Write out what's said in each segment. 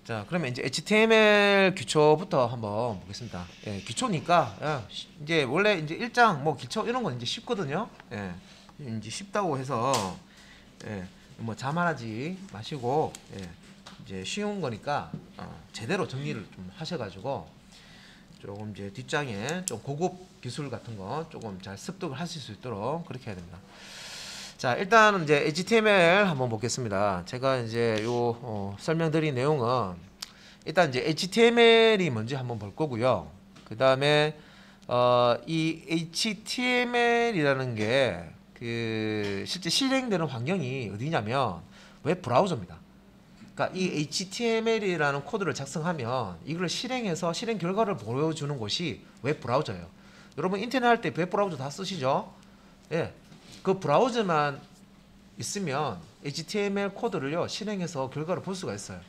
자, 그러면 이제 HTML 기초부터 한번 보겠습니다. 예, 기초니까 이제 원래 이제 1장 뭐 기초 이런 건 이제 쉽거든요. 예, 이제 쉽다고 해서 뭐 자만하지 마시고 이제 쉬운 거니까 제대로 정리를 좀 하셔가지고 조금 이제 뒷장에 좀 고급 기술 같은 거 조금 잘 습득을 하실 수 있도록 그렇게 해야 됩니다. 자, 일단은 이제 HTML 한번 보겠습니다. 제가 이제 요 설명드린 내용은 일단 이제 HTML이 뭔지 한번 볼 거고요. 그 다음에 이 HTML이라는 게 그 실제 실행되는 환경이 어디냐면 웹 브라우저입니다. 그러니까 이 HTML이라는 코드를 작성하면 이걸 실행해서 실행 결과를 보여주는 곳이 웹 브라우저예요. 여러분 인터넷 할 때 웹 브라우저 다 쓰시죠? 예. 그 브라우저만 있으면 HTML 코드를요 실행해서 결과를 볼 수가 있어요.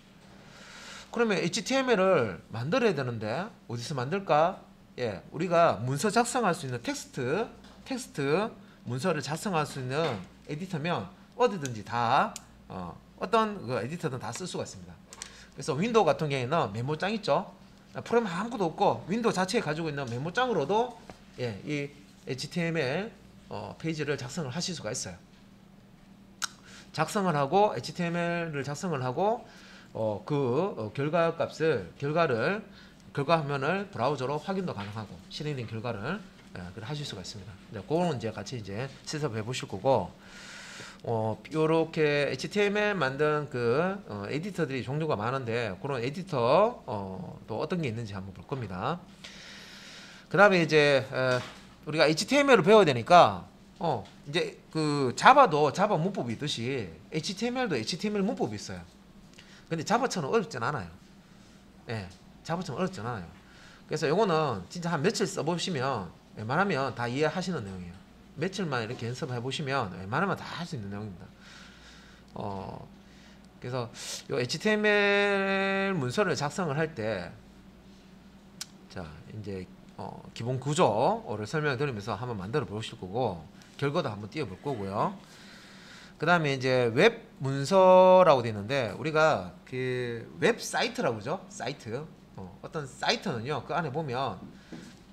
그러면 HTML을 만들어야 되는데 어디서 만들까? 예, 우리가 문서 작성할 수 있는 텍스트 문서를 작성할 수 있는 에디터면 어디든지 다 어떤 그 에디터든 다 쓸 수가 있습니다. 그래서 윈도우 같은 경우에는 메모장 있죠. 프로그램 아무것도 없고 윈도우 자체에 가지고 있는 메모장으로도 이 HTML 페이지를 작성을 하실 수가 있어요. 작성을 하고 HTML을 작성을 하고 결과 화면을 브라우저로 확인도 가능하고 실행된 결과를 하실 수가 있습니다. 그거는 이제 같이 이제 실습해 보실 거고 요렇게 HTML 만든 에디터들이 종류가 많은데 그런 에디터 또 어떤 게 있는지 한번 볼 겁니다. 그 다음에 이제 우리가 HTML을 배워야 되니까 이제 그 자바도 자바 문법이 있듯이 HTML도 HTML 문법이 있어요. 근데 자바처럼 어렵진 않아요. 예, 자바처럼 어렵진 않아요. 그래서 요거는 진짜 한 며칠 써보시면 웬만하면 다 이해하시는 내용이에요. 며칠만 이렇게 연습해 보시면 웬만하면 다 할 수 있는 내용입니다. 그래서 요 HTML 문서를 작성을 할 때 자 이제 기본 구조를 설명드리면서 한번 만들어 보실 거고 결과도 한번 띄워 볼 거고요. 그 다음에 이제 웹 문서라고 되어 있는데 우리가 그 웹사이트라고 그러죠. 사이트 어떤 사이트는요 그 안에 보면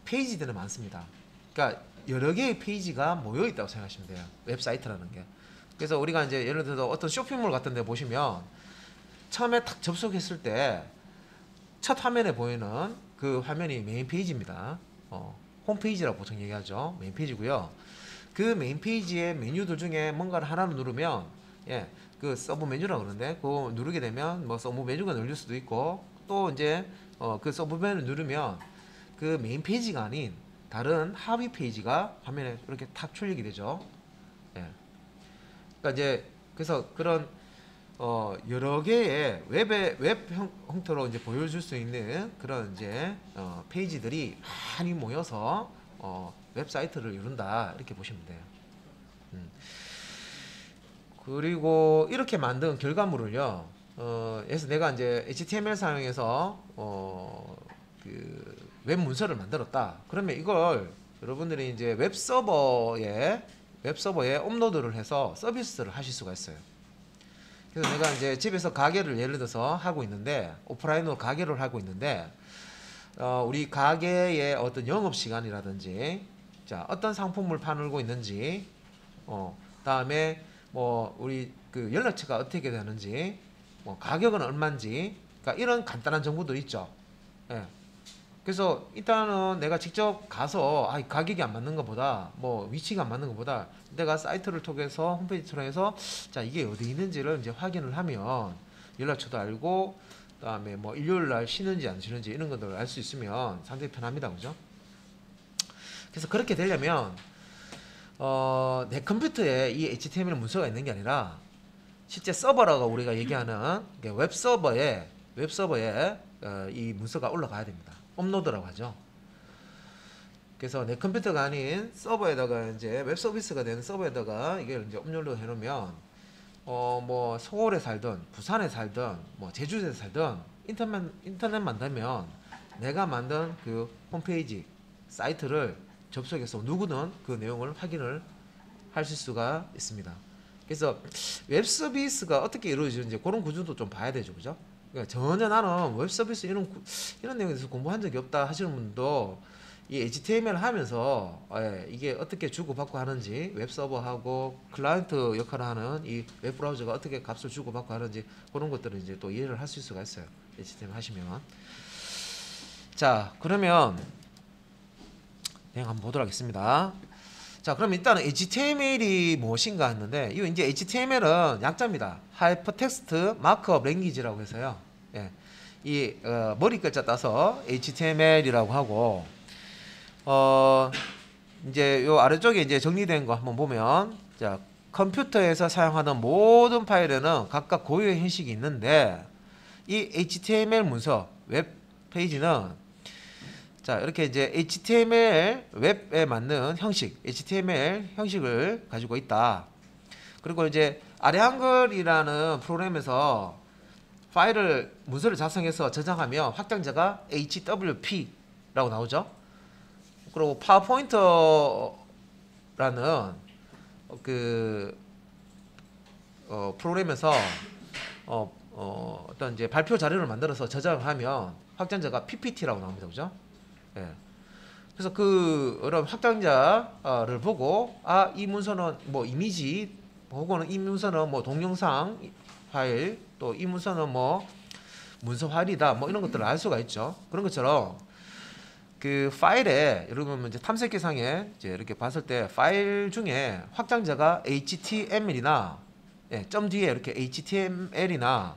페이지들이 많습니다. 그러니까 여러 개의 페이지가 모여 있다고 생각하시면 돼요. 웹사이트라는 게. 그래서 우리가 이제 예를 들어서 어떤 쇼핑몰 같은 데 보시면 처음에 딱 접속했을 때 첫 화면에 보이는 그 화면이 메인 페이지입니다. 홈페이지라고 보통 얘기하죠. 메인 페이지고요. 그 메인 페이지의 메뉴들 중에 뭔가를 하나를 누르면 그 서브 메뉴라고 그러는데 그거 누르게 되면 뭐 서브 메뉴가 열릴 수도 있고 또 이제 그 서브 메뉴를 누르면 그 메인 페이지가 아닌 다른 하위 페이지가 화면에 이렇게 탁 출리게 되죠. 그러니까 이제 그래서 그런 여러 개의 웹 형태로 이제 보여줄 수 있는 그런 이제 페이지들이 많이 모여서 웹사이트를 이룬다 이렇게 보시면 돼요. 그리고 이렇게 만든 결과물을요. 그래서 내가 이제 HTML 사용해서 그 웹 문서를 만들었다. 그러면 이걸 여러분들이 이제 웹서버에 업로드를 해서 서비스를 하실 수가 있어요. 그래서 내가 이제 집에서 가게를 예를 들어서 하고 있는데 오프라인으로 가게를 하고 있는데 우리 가게의 어떤 영업 시간이라든지 자 어떤 상품을 팔고 있는지 다음에 뭐 우리 그 연락처가 어떻게 되는지 뭐 가격은 얼마인지 그러니까 이런 간단한 정보들 있죠. 그래서 일단은 내가 직접 가서 가격이 안 맞는 것보다 뭐 위치가 안 맞는 것보다 내가 사이트를 통해서 홈페이지 통해서 자 이게 어디 있는지를 이제 확인을 하면 연락처도 알고 그다음에 뭐 일요일 날 쉬는지 안 쉬는지 이런 것들을 알 수 있으면 상당히 편합니다. 그죠? 그래서 그렇게 되려면 내 컴퓨터에 이 HTML 문서가 있는 게 아니라 실제 서버라고 우리가 얘기하는 웹서버에 이 문서가 올라가야 됩니다. 업로드라고 하죠. 그래서 내 컴퓨터가 아닌 서버에다가 이제 웹 서비스가 되는 서버에다가 이걸 이제 업로드 해놓으면 뭐 서울에 살든 부산에 살든 뭐 제주도에 살든 인터넷만 되면 내가 만든 그 홈페이지 사이트를 접속해서 누구든 그 내용을 확인을 하실 수가 있습니다. 그래서 웹 서비스가 어떻게 이루어지는지 그런 구조도 좀 봐야 되죠, 그죠? 그러니까 전혀 나는 웹 서비스 이런 내용에 대해서 공부한 적이 없다 하시는 분도 이 HTML 하면서 이게 어떻게 주고받고 하는지, 웹 서버하고 클라이언트 역할을 하는 이 웹 브라우저가 어떻게 값을 주고받고 하는지 그런 것들을 이제 또 이해를 하실 수가 있어요. HTML 하시면. 자, 그러면 내가 한번 보도록 하겠습니다. 자, 그럼 일단은 HTML이 무엇인가 했는데, 이거 이제 HTML은 약자입니다. 하이퍼텍스트 마크업 랭귀지라고 해서요. 예. 이 머리 글자 따서 HTML이라고 하고, 이제 요 아래쪽에 이제 정리된 거 한번 보면, 자, 컴퓨터에서 사용하는 모든 파일에는 각각 고유의 형식이 있는데, 이 HTML 문서 웹 페이지는 자, 이렇게 이제 HTML 웹에 맞는 형식, HTML 형식을 가지고 있다. 그리고 이제 아래 한글이라는 프로그램에서 파일을 문서를 작성해서 저장하면 확장자가 HWP라고 나오죠. 그리고 파워포인트라는 그 프로그램에서 어떤 이제 발표 자료를 만들어서 저장하면 확장자가 PPT라고 나옵니다. 그죠? 예. 그래서 그런 확장자를 보고 이 문서는 뭐 이미지 혹은 이 문서는 뭐 동영상 파일 또 이 문서는 뭐 문서 파일이다 뭐 이런 것들을 알 수가 있죠. 그런 것처럼 그 파일에 여러분 이제 탐색기상에 이제 이렇게 봤을 때 파일 중에 확장자가 HTML이나 점 뒤에 이렇게 HTML이나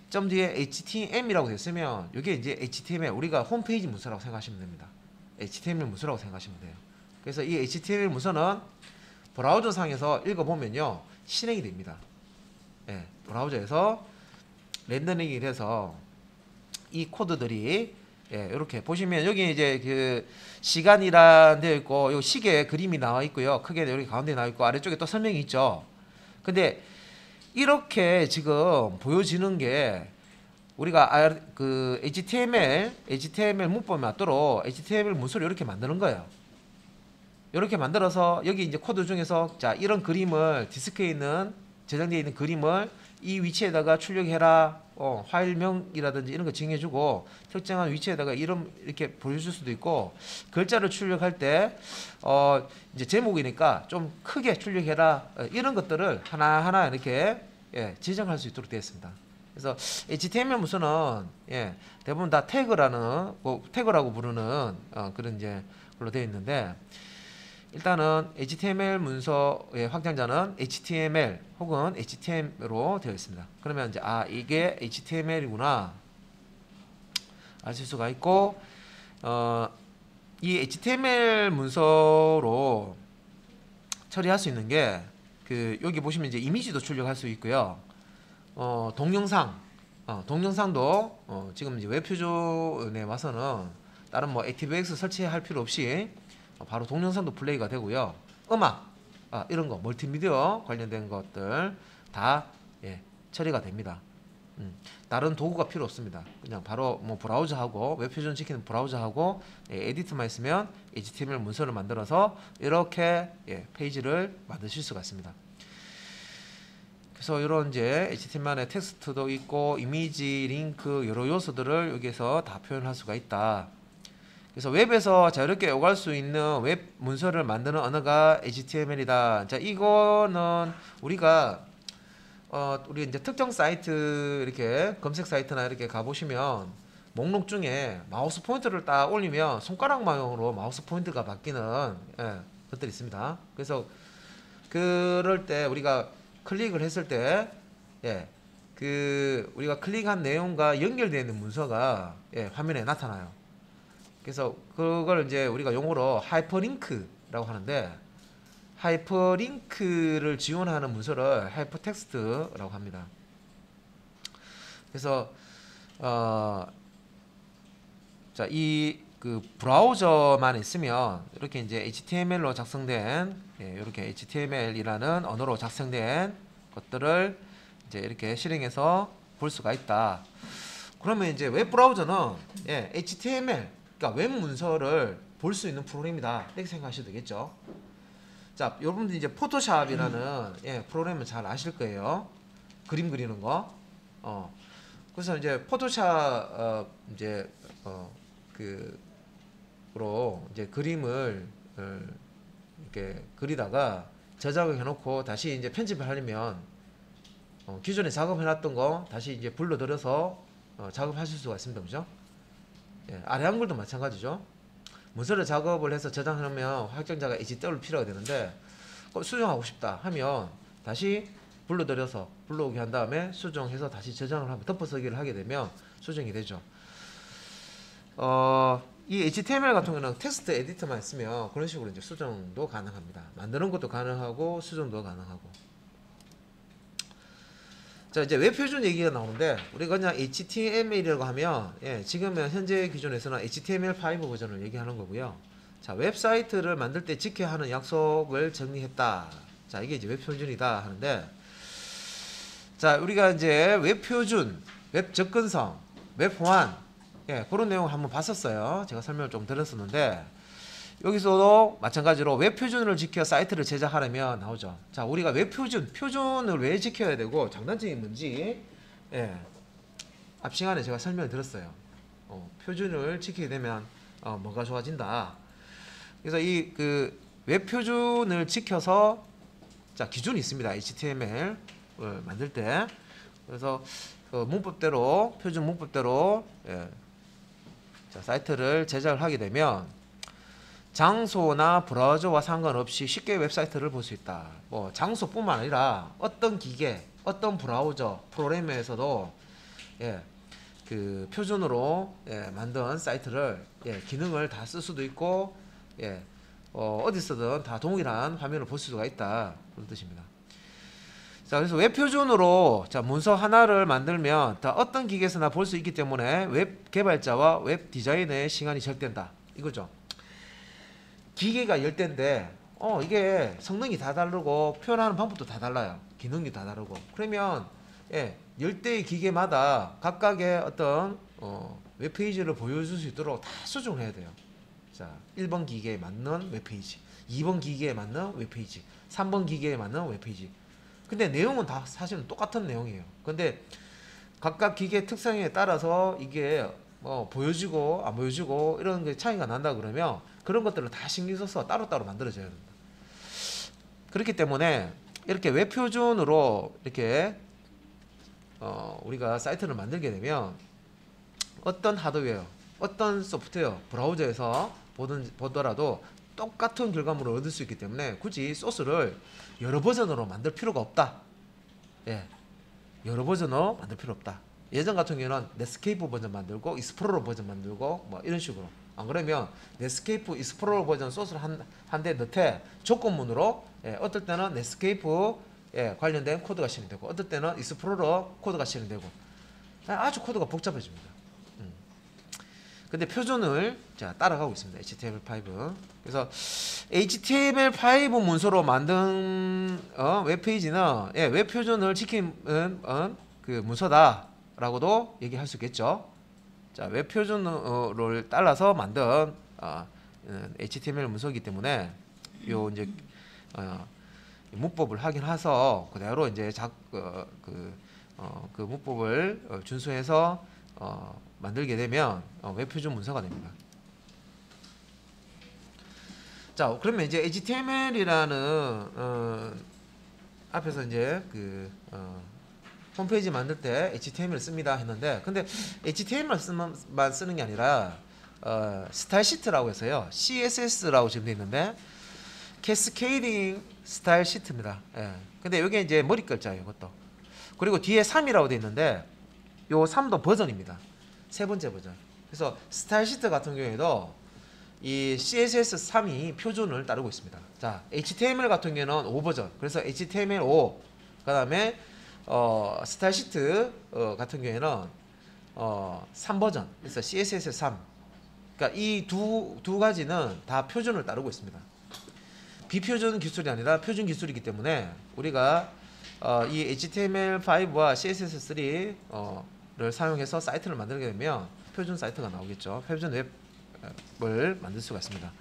점 뒤에 HTM이라고 됐으면 이게 이제 HTML 우리가 홈페이지 문서라고 생각하시면 됩니다. HTML 문서라고 생각하시면 돼요. 그래서 이 HTML 문서는 브라우저 상에서 읽어보면요 실행이 됩니다. 브라우저에서 렌더링이 돼서 이 코드들이 이렇게 보시면 여기 이제 그 시간이란 되어 있고 요 시계 그림이 나와 있고요. 크게 여기 가운데 나와 있고 아래쪽에 또 설명이 있죠. 근데 이렇게 지금 보여지는 게 우리가 그 HTML 문법에 맞도록 HTML 문서를 이렇게 만드는 거예요. 이렇게 만들어서 여기 이제 코드 중에서 자 이런 그림을 디스크에 있는 저장되어 있는 그림을 이 위치에다가 출력해라. 파일명이라든지 이런 거 정해주고 특정한 위치에다가 이름 이렇게 보여줄 수도 있고 글자를 출력할 때 이제 제목이니까 좀 크게 출력해라. 이런 것들을 하나하나 이렇게 지정할 수 있도록 되어 있습니다. 그래서 HTML 문서는 대부분 다 태그라고 부르는 그런 이제 걸로 되어 있는데 일단은 HTML 문서의 확장자는 HTML 혹은 HTML로 되어 있습니다. 그러면 이제 이게 HTML이구나 아실 수가 있고 이 HTML 문서로 처리할 수 있는 게 여기 보시면 이제 이미지도 출력할 수 있고요. 동영상도 지금 이제 웹퓨전에 와서는 다른 뭐 액티브엑스 설치할 필요 없이 바로 동영상도 플레이가 되고요. 음악 이런 거 멀티미디어 관련된 것들 다 처리가 됩니다. 다른 도구가 필요 없습니다. 그냥 바로 뭐 브라우저하고 웹퓨전 시키는 브라우저하고 에디트만 있으면 HTML 문서를 만들어서 이렇게 페이지를 만드실 수가 있습니다. 그래서 이런 이제 HTML의 텍스트도 있고 이미지, 링크 여러 요소들을 여기서 다 표현할 수가 있다. 그래서 웹에서 자유롭게 오갈 수 있는 웹 문서를 만드는 언어가 HTML이다. 자, 이거는 우리가 우리 이제 특정 사이트 이렇게 검색 사이트나 이렇게 가 보시면 목록 중에 마우스 포인터를 딱 올리면 손가락 모양으로 마우스 포인터가 바뀌는 것들이 있습니다. 그래서 그럴 때 우리가 클릭을 했을 때 우리가 클릭한 내용과 연결되어 있는 문서가 화면에 나타나요. 그래서 그걸 이제 우리가 용어로 하이퍼링크라고 하는데 하이퍼링크를 지원하는 문서를 하이퍼텍스트라고 합니다. 그래서 자, 그 브라우저만 있으면 이렇게 이제 HTML로 작성된 이렇게 HTML이라는 언어로 작성된 것들을 이제 이렇게 실행해서 볼 수가 있다. 그러면 이제 웹 브라우저는 HTML 그러니까 웹 문서를 볼 수 있는 프로그램이다 이렇게 생각하셔도 되겠죠. 자, 여러분들 이제 포토샵이라는 프로그램을 잘 아실 거예요. 그림 그리는 거. 그래서 이제 포토샵 이제 그로 이제 그림을 이렇게 그리다가 저장을 해놓고 다시 이제 편집을 하려면 기존에 작업해놨던 거 다시 이제 불러들여서 작업하실 수가 있습니다. 그죠? 예, 아래 한글도 마찬가지죠. 문서를 작업을 해서 저장하면 확정자가 HTML 필요가 되는데 수정하고 싶다 하면 다시 불러들여서 불러오게 한 다음에 수정해서 다시 저장을 하면 덮어쓰기를 하게 되면 수정이 되죠. 이 HTML 같은 경우는 텍스트 에디터만 있으면 그런 식으로 이제 수정도 가능합니다. 만드는 것도 가능하고 수정도 가능하고. 자, 이제 웹 표준 얘기가 나오는데 우리가 그냥 HTML이라고 하면 지금은 현재 기준에서는 HTML5 버전을 얘기하는 거고요. 자, 웹사이트를 만들 때 지켜야 하는 약속을 정리했다. 자, 이게 이제 웹 표준이다 하는데, 자, 우리가 이제 웹 표준, 웹 접근성, 웹 호환 그런 내용을 한번 봤었어요. 제가 설명을 좀 드렸었는데 여기서도 마찬가지로 웹 표준을 지켜 사이트를 제작하려면 나오죠. 자, 우리가 웹 표준을 왜 지켜야 되고 장단점이 뭔지 앞 시간에 제가 설명을 드렸어요. 표준을 지키게 되면 뭐가 좋아진다. 그래서 이 웹 표준을 지켜서 자, 기준이 있습니다. HTML을 만들 때. 그래서 문법대로 표준 문법대로 자, 사이트를 제작을 하게 되면 장소나 브라우저와 상관없이 쉽게 웹사이트를 볼 수 있다. 뭐 장소뿐만 아니라 어떤 기계, 어떤 브라우저, 프로그램에서도 그 표준으로 만든 사이트를 기능을 다 쓸 수도 있고 어디서든 다 동일한 화면을 볼 수가 있다. 그런 뜻입니다. 자, 그래서 웹 표준으로 자, 문서 하나를 만들면 다 어떤 기계에서나 볼 수 있기 때문에 웹 개발자와 웹 디자이너의 시간이 절된다. 이거죠. 기계가 10대인데 이게 성능이 다 다르고 표현하는 방법도 다 달라요. 기능이 다 다르고. 그러면 10대의 기계마다 각각의 어떤 웹페이지를 보여줄 수 있도록 다 수정을 해야 돼요. 자, 1번 기계에 맞는 웹페이지, 2번 기계에 맞는 웹페이지, 3번 기계에 맞는 웹페이지. 근데 내용은 다 사실은 똑같은 내용이에요. 근데 각각 기계 특성에 따라서 이게 보여지고 안 보여지고 이런 게 차이가 난다 그러면 그런 것들을 다 신경 써서 따로따로 만들어져야 됩니다. 그렇기 때문에 이렇게 웹 표준으로 이렇게 우리가 사이트를 만들게 되면 어떤 하드웨어, 어떤 소프트웨어, 브라우저에서 보더라도 똑같은 결과물을 얻을 수 있기 때문에 굳이 소스를 여러 버전으로 만들 필요가 없다. 여러 버전으로 만들 필요 없다. 예전 같은 경우는 넷스케이프 버전 만들고 익스플로러 버전 만들고 뭐 이런 식으로. 안 그러면 넷스케이프 익스플로러 버전 소스를 한 대 넣되 조건문으로 어떨 때는 넷스케이프 관련된 코드가 실행되고 어떨 때는 익스플로러 코드가 실행되고 아주 코드가 복잡해집니다. 근데 표준을 자, 따라가고 있습니다. HTML5. 그래서 HTML5 문서로 만든 웹페이지는 웹 표준을 지키는 그 문서다라고도 얘기할 수 있겠죠. 자, 웹 표준을 따라서 만든 HTML 문서이기 때문에 요 이제 문법을 확인해서 그대로 이제 그 문법을 준수해서 만들게 되면 웹 표준 문서가 됩니다. 자, 그러면 이제 HTML이라는 앞에서 이제 그 홈페이지 만들 때 HTML 씁니다 했는데, 근데 HTML만 쓰는 게 아니라 스타일 시트라고 해서요, CSS라고 지금 돼 있는데 캐스케이딩 스타일 시트입니다. 근데 이게 이제 머리 글자예요, 이것도. 그리고 뒤에 3이라고 돼 있는데 요 3도 버전입니다. 세 번째 버전. 그래서 스타일 시트 같은 경우에도 이 CSS3이 표준을 따르고 있습니다. 자, HTML 같은 경우에는 5버전. 그래서 HTML5, 그 다음에 스타일 시트 같은 경우에는 3버전. 그래서 CSS3. 그러니까 이 두 가지는 다 표준을 따르고 있습니다. 비표준 기술이 아니라 표준 기술이기 때문에 우리가 이 HTML5와 CSS3를 사용해서 사이트를 만들게 되면 표준 사이트가 나오겠죠. 표준 웹을 만들 수가 있습니다.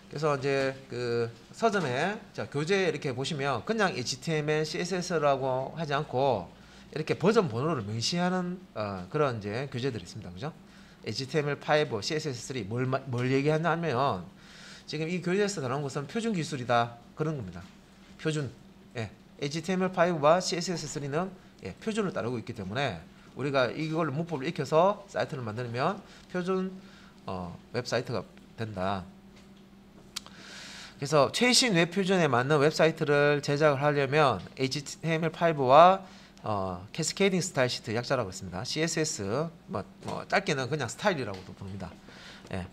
그래서 이제 그 서점에 자, 교재 이렇게 보시면 그냥 HTML, CSS라고 하지 않고 이렇게 버전 번호를 명시하는 그런 이제 교재들이 있습니다. 그죠? HTML5, CSS3 뭘 얘기하냐면 지금 이 교재에서 다루는 것은 표준 기술이다 그런 겁니다. 표준. 예. HTML5와 CSS3는 예, 표준을 따르고 있기 때문에 우리가 이걸 문법을 익혀서 사이트를 만들면 표준 웹사이트가 된다. 그래서 최신 웹 표준에 맞는 웹사이트를 제작을 하려면 HTML5와 캐스케이딩 스타일 시트 약자라고 했습니다. CSS 짧게는 그냥 스타일이라고도 부릅니다. 예.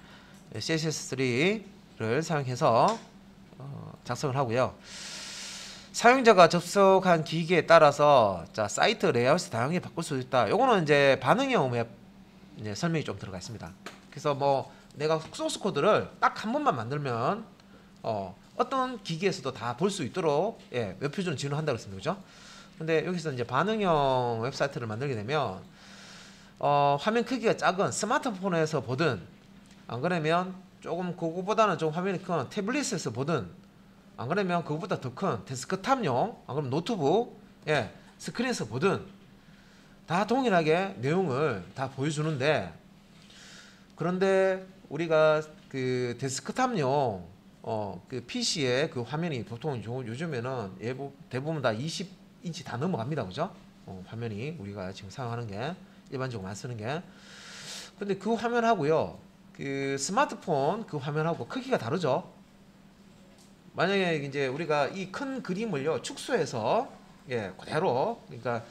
CSS3를 사용해서 작성을 하고요. 사용자가 접속한 기기에 따라서 자, 사이트 레이아웃을 다양하게 바꿀 수 있다. 요거는 이제 반응형 웹 이제 설명이 좀 들어가 있습니다. 그래서 뭐 내가 소스 코드를 딱 한 번만 만들면 어떤 기기에서도 다 볼 수 있도록 예, 웹 표준을 지원한다고 했습니다. 그죠? 근데 여기서 이제 반응형 웹사이트를 만들게 되면 화면 크기가 작은 스마트폰에서 보든 안 그러면 조금 그거보다는 좀 화면이 큰 태블릿에서 보든 안 그러면 그거보다 더 큰 데스크탑용 안 그러면 노트북 예, 스크린에서 보든 다 동일하게 내용을 다 보여주는데 그런데 우리가 그 데스크탑용 그 PC의 그 화면이 보통 요즘에는 대부분 다 20인치 다 넘어갑니다. 그죠? 화면이 우리가 지금 사용하는 게 일반적으로 많이 쓰는 게 근데 그 화면하고요 그 스마트폰 그 화면하고 크기가 다르죠. 만약에 이제 우리가 이 큰 그림을요 축소해서 예 그대로 그러니까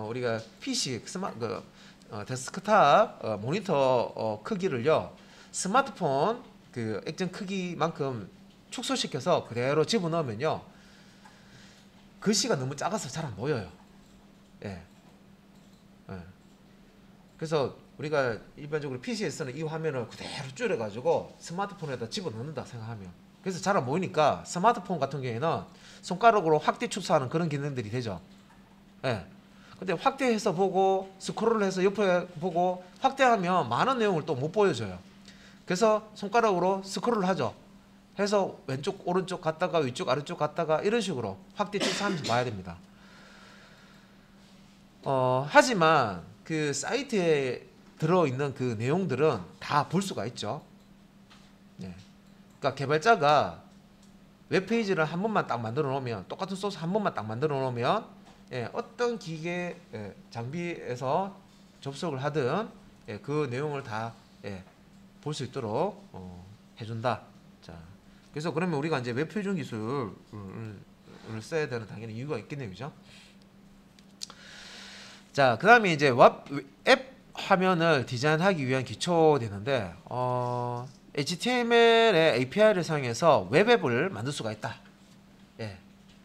우리가 PC 데스크탑 모니터 크기를요 스마트폰 그 액정 크기만큼 축소시켜서 그대로 집어넣으면요 글씨가 너무 작아서 잘 안 보여요. 예. 예. 그래서 우리가 일반적으로 PC에서는 이 화면을 그대로 줄여가지고 스마트폰에다 집어넣는다 생각하면 그래서 잘 안 보이니까 스마트폰 같은 경우에는 손가락으로 확대 축소하는 그런 기능들이 되죠. 예. 근데 확대해서 보고 스크롤을 해서 옆에 보고 확대하면 많은 내용을 또 못 보여줘요. 그래서 손가락으로 스크롤을 하죠. 해서 왼쪽 오른쪽 갔다가 위쪽 아래쪽 갔다가 이런 식으로 확대 축소하면서 봐야 됩니다. 하지만 그 사이트에 들어있는 그 내용들은 다 볼 수가 있죠. 네. 그러니까 개발자가 웹페이지를 한 번만 딱 만들어 놓으면 똑같은 소스 한 번만 딱 만들어 놓으면 예, 어떤 기계 장비에서 접속을 하든 예, 그 내용을 다 볼 수 있도록 해준다. 자, 그래서 그러면 우리가 이제 웹 표준 기술을 써야 되는 당연히 이유가 있겠네요, 그죠? 자, 그다음에 이제 앱 화면을 디자인하기 위한 기초 되는데 HTML의 API를 사용해서 웹앱을 만들 수가 있다. 예,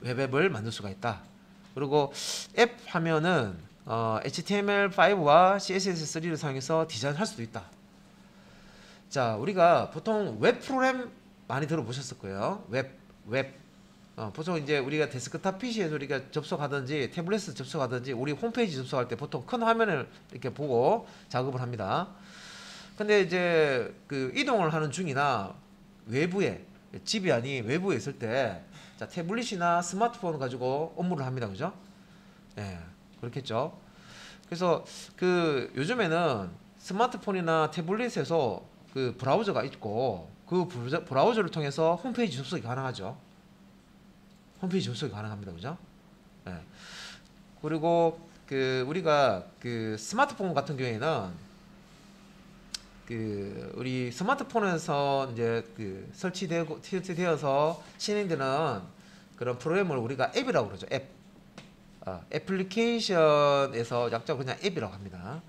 웹앱을 만들 수가 있다. 그리고 앱 화면은 HTML5와 CSS3를 사용해서 디자인할 수도 있다. 자, 우리가 보통 웹 프로그램 많이 들어보셨을 거예요. 보통 이제 우리가 데스크탑 PC에서 우리가 접속하든지 태블릿에서 접속하든지 우리 홈페이지 접속할 때 보통 큰 화면을 이렇게 보고 작업을 합니다. 근데 이제 그 이동을 하는 중이나 외부에 집이 아닌 외부에 있을 때 자, 태블릿이나 스마트폰 가지고 업무를 합니다. 그죠? 예, 그렇겠죠. 그래서 그 요즘에는 스마트폰이나 태블릿에서 그 브라우저가 있고 그 브라우저를 통해서 홈페이지 접속이 가능하죠. 홈페이지 접속이 가능합니다. 그죠? 예. 그리고 그 우리가 그 스마트폰 같은 경우에는 그 우리 스마트폰에서 이제 그 설치되어서 진행되는 그런 프로그램을 우리가 앱이라고 그러죠. 애플리케이션에서 약자로 그냥 앱이라고 합니다.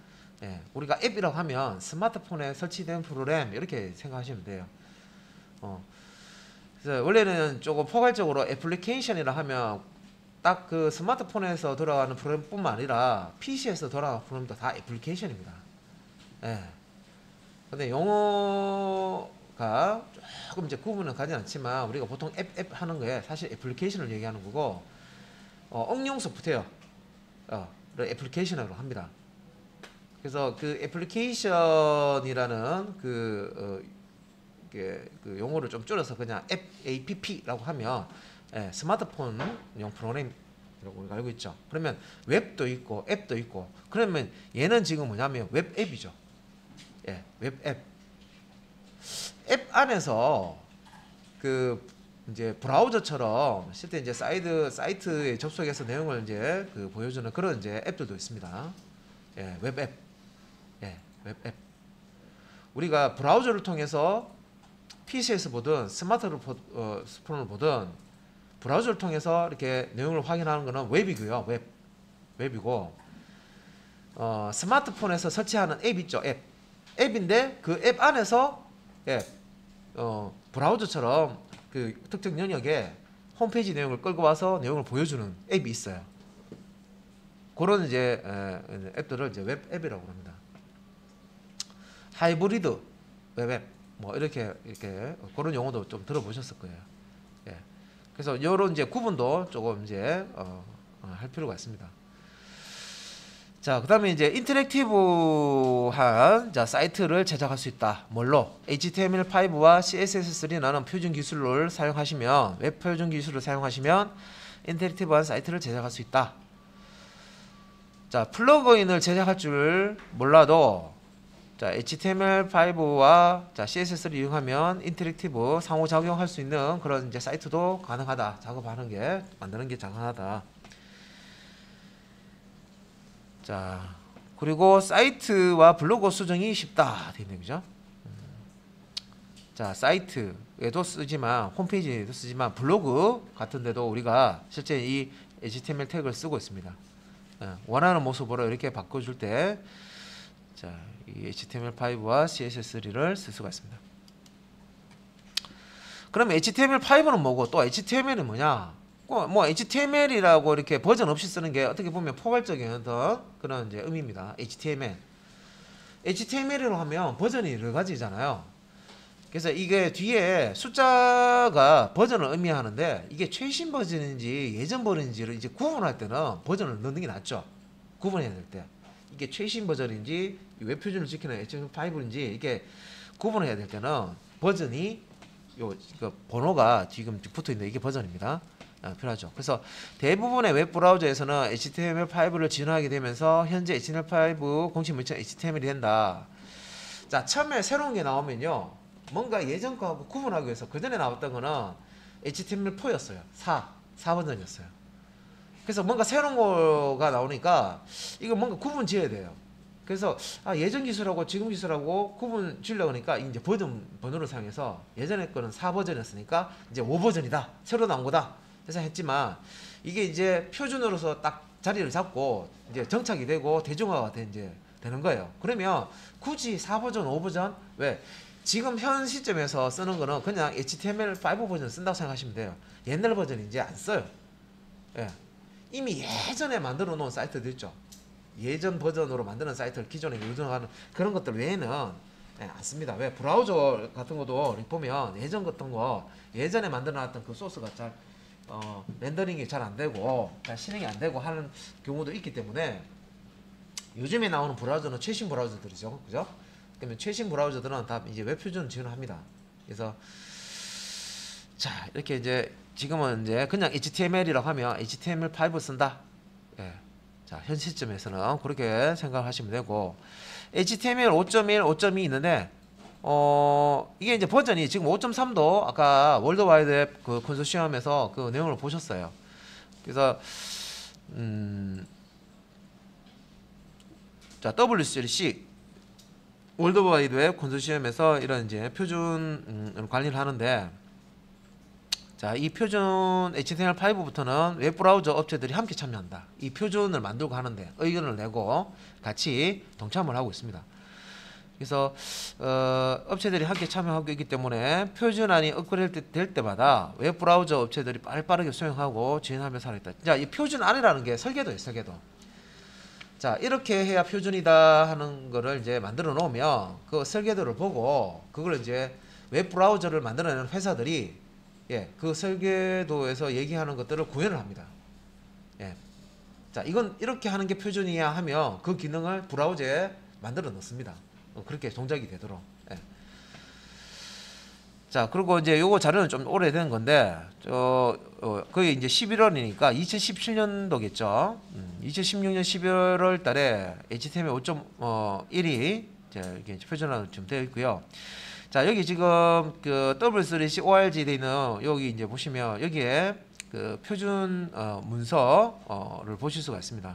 예, 우리가 앱이라고 하면 스마트폰에 설치된 프로그램 이렇게 생각하시면 돼요. 그래서 원래는 조금 포괄적으로 애플리케이션이라 하면 딱 그 스마트폰에서 돌아가는 프로그램뿐만 아니라 PC에서 돌아가는 프로그램도 다 애플리케이션입니다. 예. 근데 용어가 조금 이제 구분은 가지 않지만 우리가 보통 앱 하는 거에 사실 애플리케이션을 얘기하는 거고 응용 소프트웨어 애플리케이션이라고 합니다. 그래서 그 애플리케이션이라는 그 용어를 좀 줄여서 그냥 app라고 하면 스마트폰용 프로그램 우리가 알고 있죠. 그러면 웹도 있고 앱도 있고, 그러면 얘는 지금 뭐냐면 웹 앱이죠. 예, 웹 앱. 앱 안에서 그 이제 브라우저처럼 실제 이제 사이트에 접속해서 내용을 이제 그 보여주는 그런 이제 앱들도 있습니다. 예, 웹 앱. 예, 웹 앱. 우리가 브라우저를 통해서 PC에서 보든 스마트폰을 보든 브라우저를 통해서 이렇게 내용을 확인하는 것은 웹이고요. 웹이고, 스마트폰에서 설치하는 앱 있죠. 앱인데 그 앱 안에서 브라우저처럼 그 특정 영역에 홈페이지 내용을 끌고 와서 내용을 보여주는 앱이 있어요. 그런 이제 앱들을 이제 웹 앱이라고 합니다. 하이브리드 웹 앱, 뭐 이렇게 그런 용어도 좀 들어보셨을 거예요. 예. 그래서 이런 이제 구분도 조금 이제 할 필요가 있습니다. 자, 그다음에 이제 인터랙티브한 사이트를 제작할 수 있다. 뭘로? HTML5와 CSS3라는 표준 기술을 사용하시면, 웹 표준 기술을 사용하시면 인터랙티브한 사이트를 제작할 수 있다. 자, 플러그인을 제작할 줄 몰라도 HTML5와 CSS를 이용하면 인터랙티브 상호작용할 수 있는 그런 이제 사이트도 가능하다. 만드는 게 가능하다. 자, 그리고 사이트와 블로그 수정이 쉽다. 되어 있는 거죠. 자, 사이트에도 쓰지만, 홈페이지에도 쓰지만, 블로그 같은 데도 우리가 실제 이 HTML 태그를 쓰고 있습니다. 원하는 모습으로 이렇게 바꿔줄 때, 자, 이 HTML5와 CSS3를 쓸 수가 있습니다. 그럼 HTML5는 뭐고, 또 HTML은 뭐냐? 뭐 HTML이라고 이렇게 버전 없이 쓰는 게 어떻게 보면 포괄적인 어떤 그런 이제 의미입니다. HTML이라고 하면 버전이 여러 가지잖아요. 그래서 이게 뒤에 숫자가 버전을 의미하는데, 이게 최신 버전인지 예전 버전인지를 이제 구분할 때는 버전을 넣는 게 낫죠. 구분해야 될 때. 이게 최신 버전인지 웹 표준을 지키는 HTML5인지 이게 구분해야 될 때는 버전이 번호가 지금 붙어 있는데 이게 버전입니다. 필요하죠. 그래서 대부분의 웹 브라우저에서는 HTML5를 지원하게 되면서 현재 HTML5 공식 문자는 HTML이 된다. 자, 처음에 새로운 게 나오면요, 뭔가 예전 거하고 구분하기 위해서 그 전에 나왔던 거는 HTML4였어요. 4 버전이었어요. 그래서 뭔가 새로운 거가 나오니까 이거 뭔가 구분 지어야 돼요. 그래서 예전 기술하고 지금 기술하고 구분 지으려고 하니까 이제 번호를 사용해서 예전에 거는 4버전이었으니까 이제 5버전이다. 새로 나온 거다. 해서 했지만, 이게 이제 표준으로서 딱 자리를 잡고 이제 정착이 되고 대중화가 되는 거예요. 그러면 굳이 4버전, 5버전, 왜? 지금 현 시점에서 쓰는 거는 그냥 HTML5 버전 쓴다고 생각하시면 돼요. 옛날 버전 이제 안 써요. 예. 이미 예전에 만들어 놓은 사이트도 있죠. 예전 버전으로 만드는 사이트를 기존에 유통하는 그런 것들 외에는 안 씁니다. 왜? 브라우저 같은 것도 보면 예전 같은 거, 예전에 만들어 놨던 그 소스가 잘 렌더링이 잘 안 되고 잘 실행이 안 되고 하는 경우도 있기 때문에, 요즘에 나오는 브라우저는 최신 브라우저들이죠. 그죠? 그러면 최신 브라우저들은 다 이제 웹 표준을 지원합니다. 그래서 자, 이렇게 이제 지금은 이제 그냥 HTML이라고 하면 HTML5 쓴다. 예. 자, 현 시점에서는 그렇게 생각하시면 되고, HTML 5.1, 5.2 있는데 이게 이제 버전이 지금 5.3도 아까 월드와이드 웹 그 컨소시엄에서 그 내용을 보셨어요. 그래서 자, WCLC 월드와이드 웹 컨소시엄에서 이런 이제 표준 관리를 하는데, 자, 이 표준 HTML5부터는 웹 브라우저 업체들이 함께 참여한다. 이 표준을 만들고 하는데 의견을 내고 같이 동참을 하고 있습니다. 그래서 업체들이 함께 참여하고 있기 때문에 표준안이 업그레이드 될 때마다 웹 브라우저 업체들이 빠르게 수용하고 지원하면서 하고 있다. 자, 이 표준안이라는 게 설계도예요, 설계도. 자, 이렇게 해야 표준이다 하는 거를 이제 만들어 놓으면 그 설계도를 보고 그걸 이제 웹 브라우저를 만들어내는 회사들이 그 설계도에서 얘기하는 것들을 구현을 합니다. 자, 이건 이렇게 하는 게 표준이야 하면 그 기능을 브라우저에 만들어 넣습니다. 그렇게 동작이 되도록. 자, 그리고 이제 요거 자료는 좀 오래된 건데, 거의 이제 11월이니까 2017년도겠죠. 2016년 11월 달에 HTML 5.1이 이렇게 표준화로 좀 되어 있고요. 자, 여기 지금 그 W3C ORG 되어 있는 여기 이제 보시면 여기에 그 표준 문서를 보실 수가 있습니다.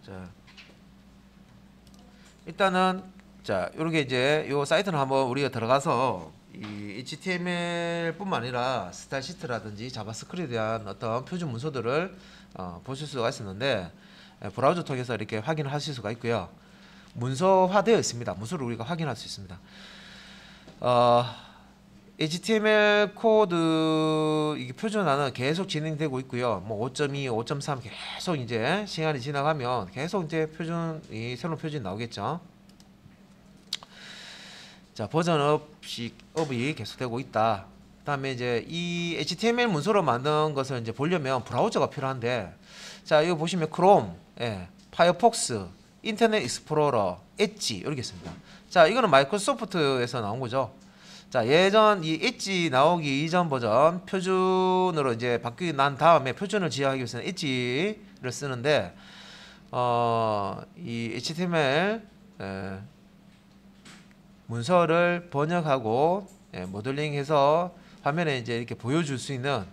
자, 일단은 자, 요렇게 이제 요 사이트를 한번 우리가 들어가서 이 HTML뿐만 아니라 스타일 시트라든지 자바스크립트에 대한 어떤 표준 문서들을 보실 수가 있었는데, 브라우저 통해서 이렇게 확인을 하실 수가 있고요. 문서화되어 있습니다. 문서를 우리가 확인할 수 있습니다. HTML 코드 이게 표준화는 계속 진행되고 있고요. 뭐 5.2, 5.3 계속 이제 시간이 지나가면 계속 이제 표준이 새로운 표준이 나오겠죠. 자, 업이 계속되고 있다. 그다음에 이제 이 HTML 문서로 만든 것을 이제 보려면 브라우저가 필요한데, 자, 이거 보시면 크롬, 파이어폭스, 인터넷 익스플로러, 엣지 이렇게 있습니다. 자, 이거는 마이크로소프트에서 나온 거죠. 자, 예전 이 엣지 나오기 이전 버전 표준으로 이제 바뀌고 난 다음에 표준을 지향하기 위해서는 엣지를 쓰는데, 이 HTML 문서를 번역하고 모델링해서 화면에 이제 이렇게 보여줄 수 있는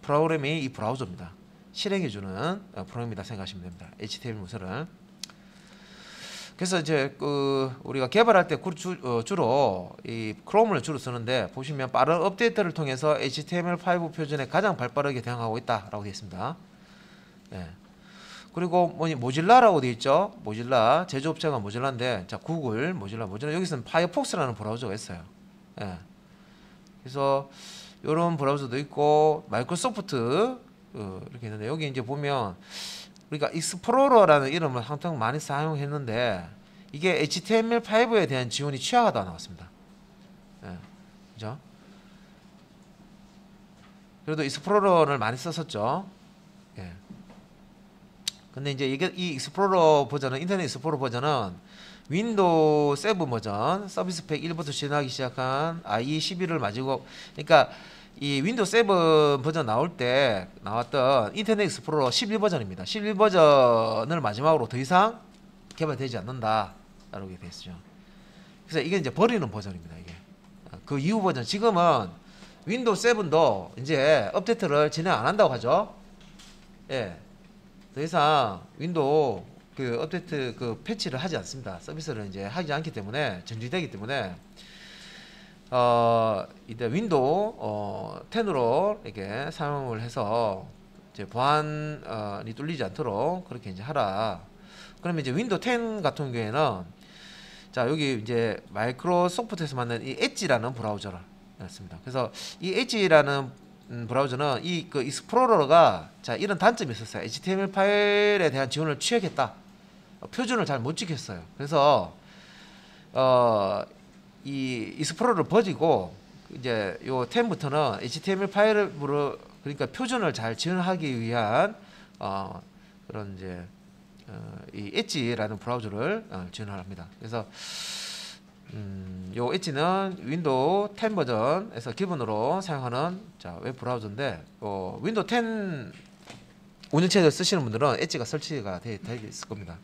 프로그램이 이 브라우저입니다. 실행해주는 프로그램이다 생각하시면 됩니다. HTML 문서를. 그래서 이제 우리가 개발할 때 주로 이 크롬을 주로 쓰는데, 보시면 빠른 업데이트를 통해서 HTML5 표준에 가장 발빠르게 대응하고 있다라고 되어 있습니다. 그리고 모질라라고 되어 있죠. 모질라 제조업체가 모질라인데, 자, 구글 모질라 여기서는 파이어폭스라는 브라우저가 있어요. 그래서 이런 브라우저도 있고 마이크로소프트 이렇게 있는데, 여기 이제 보면 우리가 익스플로러라는 이름을 항상 많이 사용했는데 이게 HTML5에 대한 지원이 취약하다 나왔습니다. 그죠? 그래도 익스플로러를 많이 썼었죠. 근데 이제 이게 이 익스플로러 버전은, 인터넷 익스플로러 버전은 윈도우 7 버전 서비스 팩 1부터 지원하기 시작한 IE 11을 맞이고, 그러니까 이 윈도우 7 버전 나올 때 나왔던 인터넷 익스플로러 11 버전입니다. 11 버전을 마지막으로 더 이상 개발되지 않는다 라고 되어 있죠. 그래서 이게 이제 버리는 버전입니다. 이게 그 이후 버전, 지금은 윈도우 7도 이제 업데이트를 진행 안 한다고 하죠. 더 이상 윈도우 그 업데이트 그 패치를 하지 않습니다. 서비스를 이제 하지 않기 때문에, 정지되기 때문에 이제 윈도우 10으로 이렇게 사용을 해서 이제 보안이 뚫리지 않도록 그렇게 이제 하라. 그러면 이제 윈도우 10 같은 경우에는, 자, 여기 이제 마이크로소프트에서 만든 이 엣지라는 브라우저를 했습니다. 그래서 이 엣지라는 브라우저는 이 그 익스플로러가, 자, 이런 단점이 있었어요. HTML 파일에 대한 지원을 취약했다. 표준을 잘 못 지켰어요. 그래서 이 익스플로러를 버리고 이제 요 10부터는 HTML 파일으로, 그러니까 표준을 잘 지원하기 위한 그런 이제 이 엣지라는 브라우저를 지원합니다. 그래서 요 엣지는 윈도우 10 버전에서 기본으로 사용하는, 자, 웹 브라우저인데, 윈도우 10 운영체제를 쓰시는 분들은 엣지가 설치가 되어 있을 겁니다.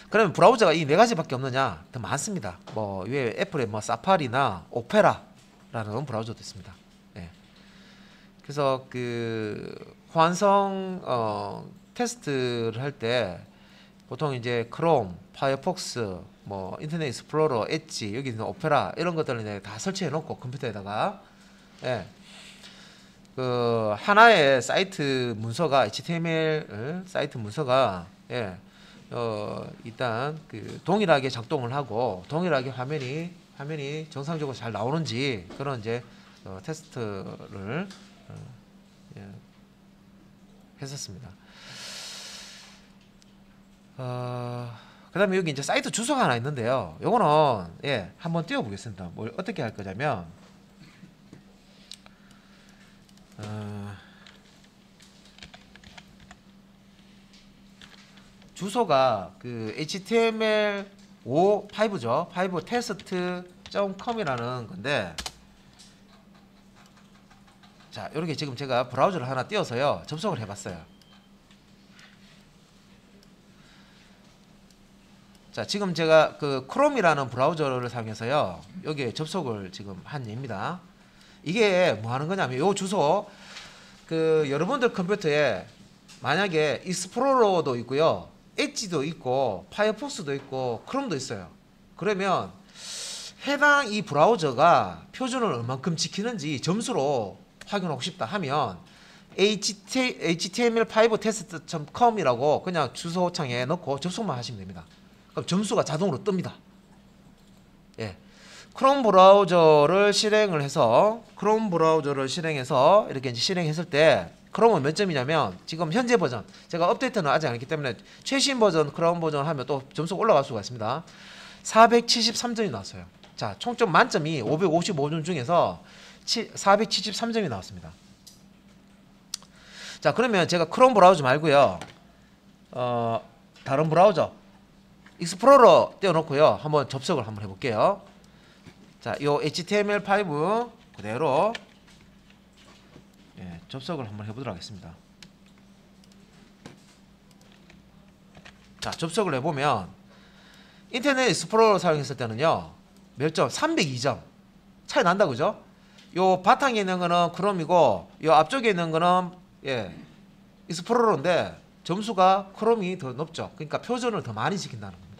그러면 브라우저가 이 네 가지밖에 없느냐? 더 많습니다. 뭐 위에 애플의 뭐 사파리나 오페라라는 브라우저도 있습니다. 그래서 그 호환성 테스트를 할 때 보통 이제 크롬, 파이어폭스, 뭐 인터넷 익스플로러, 엣지, 여기 있는 오페라 이런 것들을 다 설치해 놓고 컴퓨터에다가 그 하나의 사이트 문서가, HTML 사이트 문서가 일단 그 동일하게 작동을 하고 동일하게 화면이 정상적으로 잘 나오는지 그런 이제 테스트를 했었습니다. 그 다음에 여기 이제 사이트 주소가 하나 있는데요. 요거는 한번 띄워 보겠습니다. 뭘 어떻게 할 거냐면, 주소가 그 HTML5죠. 5 test.com이라는 건데, 자, 이렇게 지금 제가 브라우저를 하나 띄워서요 접속을 해봤어요. 자, 지금 제가 그 크롬이라는 브라우저를 사용해서요 여기에 접속을 지금 한 예입니다. 이게 뭐 하는 거냐면, 요 주소 그 여러분들 컴퓨터에 만약에 익스플로러도 있고요, 엣지도 있고 파이어폭스도 있고 크롬도 있어요. 그러면 해당 이 브라우저가 표준을 얼만큼 지키는지 점수로 확인하고 싶다 하면 html5 test.com이라고 그냥 주소창에 넣고 접속만 하시면 됩니다. 그럼 점수가 자동으로 뜹니다. 예. 크롬 브라우저를 실행해서 이렇게 이제 실행했을 때 크롬은 몇 점이냐면, 지금 현재 버전, 제가 업데이트는 아직 안 했기 때문에 최신 버전 크롬 버전 하면 또 점수가 올라갈 수가 있습니다. 473점이 나왔어요. 자, 총점 만점이 555점 중에서 473점이 나왔습니다. 자, 그러면 제가 크롬 브라우저 말고요 다른 브라우저 익스플로러 띄워놓고요 한번 접속을 한번 해볼게요. 자, 요 HTML5 그대로 접속을 한번 해보도록 하겠습니다. 자, 접속을 해보면 인터넷 익스플로러 사용했을 때는요 몇 점? 302점 차이 난다, 그죠? 요 바탕에 있는 거는 크롬이고 요 앞쪽에 있는 거는 익스플로러인데 점수가 크롬이 더 높죠. 그러니까 표준을 더 많이 지킨다는 겁니다.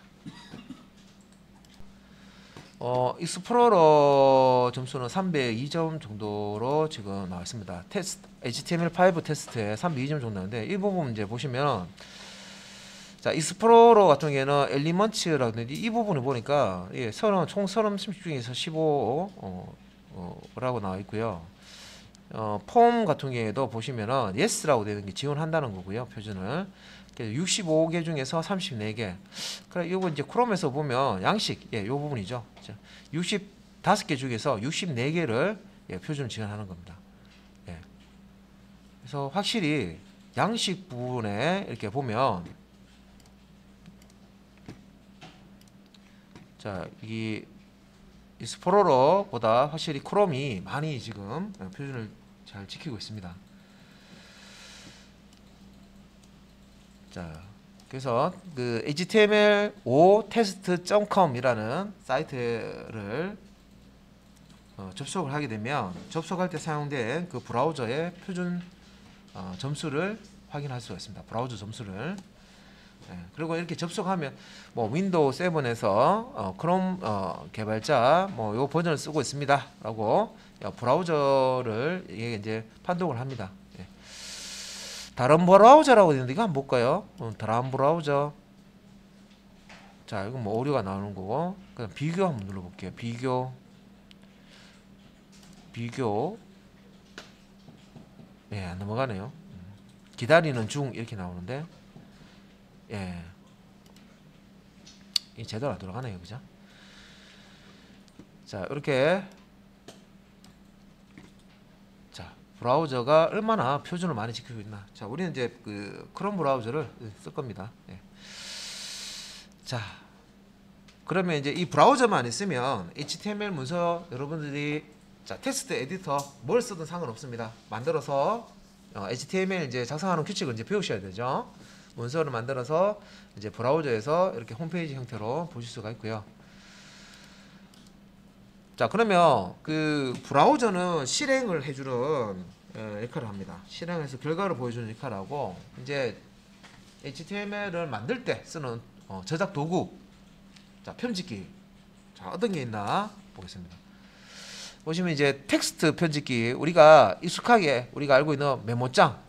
익스플로러 점수는 302점 정도로 지금 나와 있습니다. HTML5 테스트에 302점 정도 나오는데, 이 부분 이제 보시면, 자, 익스플로러 같은 경우에는 엘리먼츠라든지 이 부분을 보니까 총 30 중에서 15 라고 나와 있고요. 폼 같은 경우에도 보시면은 yes라고 되는 게 지원한다는 거고요, 표준을. 65개 중에서 34개. 그래, 이거 이제 크롬에서 보면 양식, 요 부분이죠. 65개 중에서 64개를 표준을 지원하는 겁니다. 그래서 확실히 양식 부분에 이렇게 보면, 자, 이 익스플로러보다 확실히 크롬이 많이 지금 표준을 잘 지키고 있습니다. 자, 그래서 그 html5 test.com이라는 사이트를 접속을 하게 되면, 접속할 때 사용된 그 브라우저의 표준 점수를 확인할 수가 있습니다. 브라우저 점수를. 그리고 이렇게 접속하면 뭐 윈도우 7에서 크롬 개발자 뭐 요 버전을 쓰고 있습니다라고 브라우저를 이제 판독을 합니다. 다른 브라우저라고 되는데 이거 한번 볼까요? 다른 브라우저. 자, 이건 뭐 오류가 나오는 거고, 그럼 비교 한번 눌러볼게요. 비교. 안 넘어가네요. 기다리는 중 이렇게 나오는데, 이 제대로 안 돌아가네요, 그죠? 자, 이렇게. 브라우저가 얼마나 표준을 많이 지키고 있나. 자, 우리는 이제 그 크롬 브라우저를 쓸 겁니다. 자, 그러면 이제 이 브라우저만 있으면 HTML 문서 여러분들이, 자, 텍스트 에디터 뭘 쓰든 상관없습니다. 만들어서 HTML 이제 작성하는 규칙을 이제 배우셔야 되죠. 문서를 만들어서 이제 브라우저에서 이렇게 홈페이지 형태로 보실 수가 있고요. 자, 그러면 그 브라우저는 실행을 해주는 역할을 합니다. 실행해서 결과를 보여주는 역할을 하고, 이제 HTML을 만들 때 쓰는 저작 도구, 자, 편집기. 자, 어떤 게 있나 보겠습니다. 보시면 이제 텍스트 편집기, 우리가 익숙하게 우리가 알고 있는 메모장,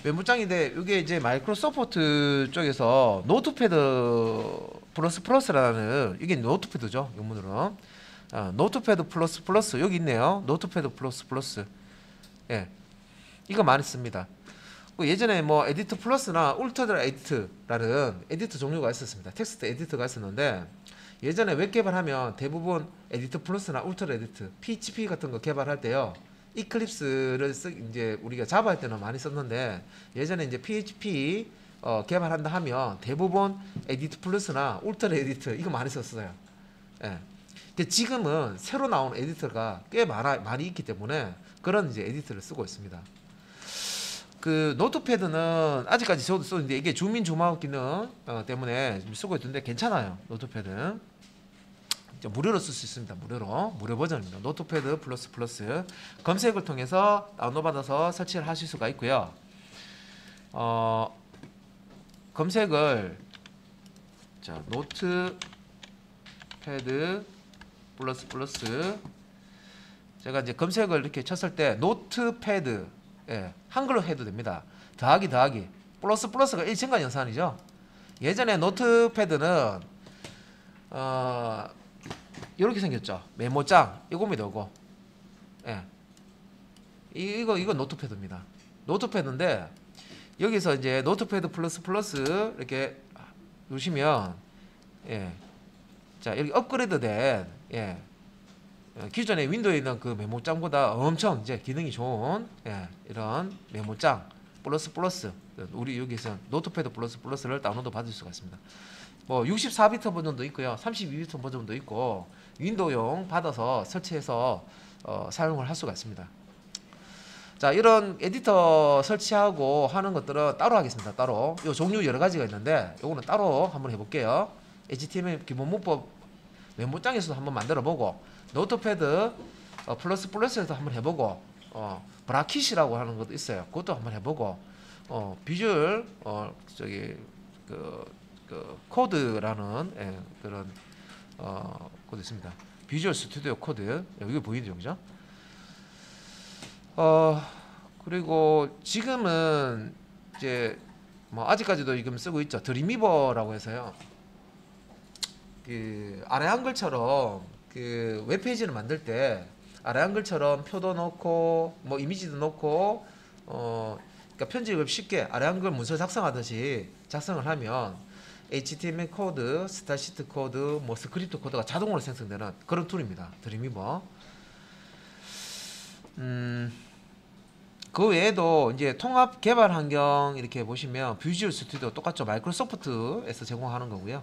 메모장인데, 이게 이제 마이크로소프트 쪽에서 노트패드 플러스라는, 이게 노트패드죠, 영문으로. 노트패드 플러스 여기 있네요. 노트패드 플러스. 이거 많이 씁니다. 예전에 뭐 에디트 플러스나 울트라 에디트라는 에디트 종류가 있었습니다. 텍스트 에디터가 있었는데, 예전에 웹 개발하면 대부분 에디트 플러스나 울트라 에디트, PHP 같은 거 개발할 때요, 이클립스를 이제 우리가 자바 할 때는 많이 썼는데 예전에 이제 PHP 개발한다 하면 대부분 에디트 플러스나 울트라 에디트 이거 많이 썼어요. 예. 근데 지금은 새로 나온 에디터가 꽤 많이 있기 때문에 그런 이제 에디터를 쓰고 있습니다. 그 노트패드는 아직까지 저도 쓰는데 이게 주민 주마우 기능 때문에 쓰고 있던데 괜찮아요. 노트패드 무료로 쓸 수 있습니다. 무료 버전입니다. 노트패드 플러스 검색을 통해서 다운로드받아서 설치를 하실 수가 있고요. 검색을 자 노트패드 플러스 제가 이제 검색을 이렇게 쳤을 때 노트패드 한글로 해도 됩니다. 더하기 플러스가 일정간 연산이죠. 예전에 노트패드는 이렇게 생겼죠. 메모장 이겁니다. 이거 이거 노트패드입니다. 노트패드인데 여기서 이제 노트패드 플러스 이렇게 누르시면 자 여기 업그레이드된 기존의 윈도우에 있는 그 메모장보다 엄청 이제 기능이 좋은 이런 메모장 플러스 우리 여기서 노트패드 플러스를 다운로드 받을 수가 있습니다. 뭐 64비트 버전도 있고요, 32비트 버전도 있고 윈도우용 받아서 설치해서 사용을 할 수가 있습니다. 자 이런 에디터 설치하고 하는 것들은 따로 하겠습니다. 따로 요 종류 여러 가지가 있는데 요거는 따로 한번 해볼게요. HTML 기본 문법 메모장에서도 한번 만들어보고 노트패드 플러스에서 한번 해보고 브라킷이라고 하는 것도 있어요. 그것도 한번 해보고 비주얼 저기 그 코드라는 그런 코드 있습니다. 비주얼 스튜디오 코드 여기 보이죠, 그죠? 그리고 지금은 이제 뭐 아직까지도 지금 쓰고 있죠. 드림위버라고 해서요. 그 아래 한글처럼 그 웹페이지를 만들 때 아래 한글처럼 표도 넣고 뭐 이미지도 넣고 그러니까 편집을 쉽게 아래 한글 문서 작성하듯이 작성을 하면 HTML 코드, 스타시트 코드, 뭐 스크립트 코드가 자동으로 생성되는 그런 툴입니다. 드림위버. 그 외에도 이제 통합 개발 환경 이렇게 보시면 비주얼 스튜디오 똑같죠. 마이크로소프트에서 제공하는 거고요.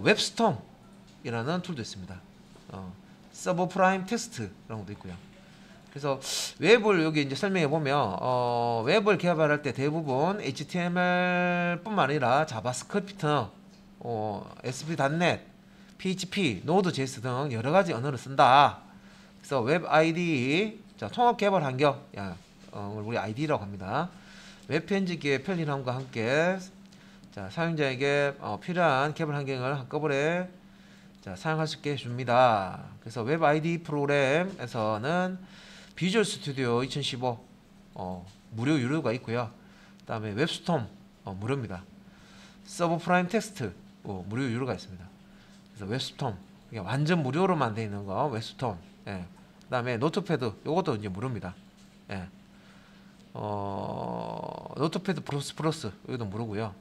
웹스톰이라는 툴도 있습니다. 서버 프라임 텍스트라는 것도 있고요. 그래서 웹을 여기 이제 설명해 보면 웹을 개발할 때 대부분 HTML뿐만 아니라 자바스크립트, ASP.NET, PHP, Node.js 등 여러 가지 언어를 쓴다. 그래서 웹 IDE, 자 통합 개발 환경, 우리 IDE라고 합니다. 웹 편집기의 편리함과 함께 자 사용자에게 필요한 개발 환경을 한꺼번에 사용할 수 있게 해줍니다. 그래서 웹 IDE 프로그램에서는 비주얼 스튜디오 2015 무료 유료가 있고요. 그다음에 웹스톰 무료입니다. 서버 프라임 텍스트 무료 유료가 있습니다. 그래서 웹스톰 완전 무료로만 되어 있는 거 웹스톰. 그다음에 노트패드 이것도 이제 무료입니다. 노트패드 플러스 이것도 무료고요.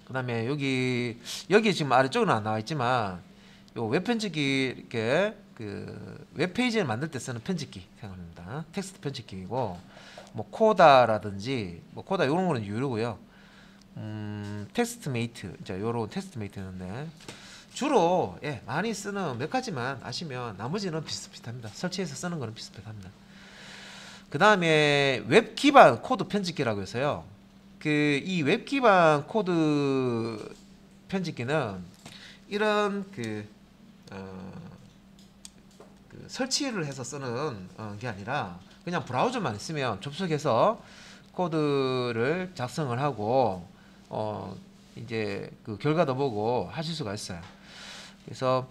그다음에 여기 지금 아래쪽은 안 나와 있지만 요 웹편집기 이렇게 그 웹페이지를 만들 때 쓰는 편집기 생각합니다. 텍스트 편집기이고 뭐 코다라든지 뭐 코다 이런 거는 유료고요. 텍스트메이트 자 요런 텍스트메이트인데 주로 많이 쓰는 몇 가지만 아시면 나머지는 비슷비슷합니다. 설치해서 쓰는 거는 비슷비슷합니다. 그 다음에 웹 기반 코드 편집기라고 해서요. 그 이 웹 기반 코드 편집기는 이런 그 설치를 해서 쓰는 게 아니라 그냥 브라우저만 있으면 접속해서 코드를 작성을 하고 이제 그 결과도 보고 하실 수가 있어요. 그래서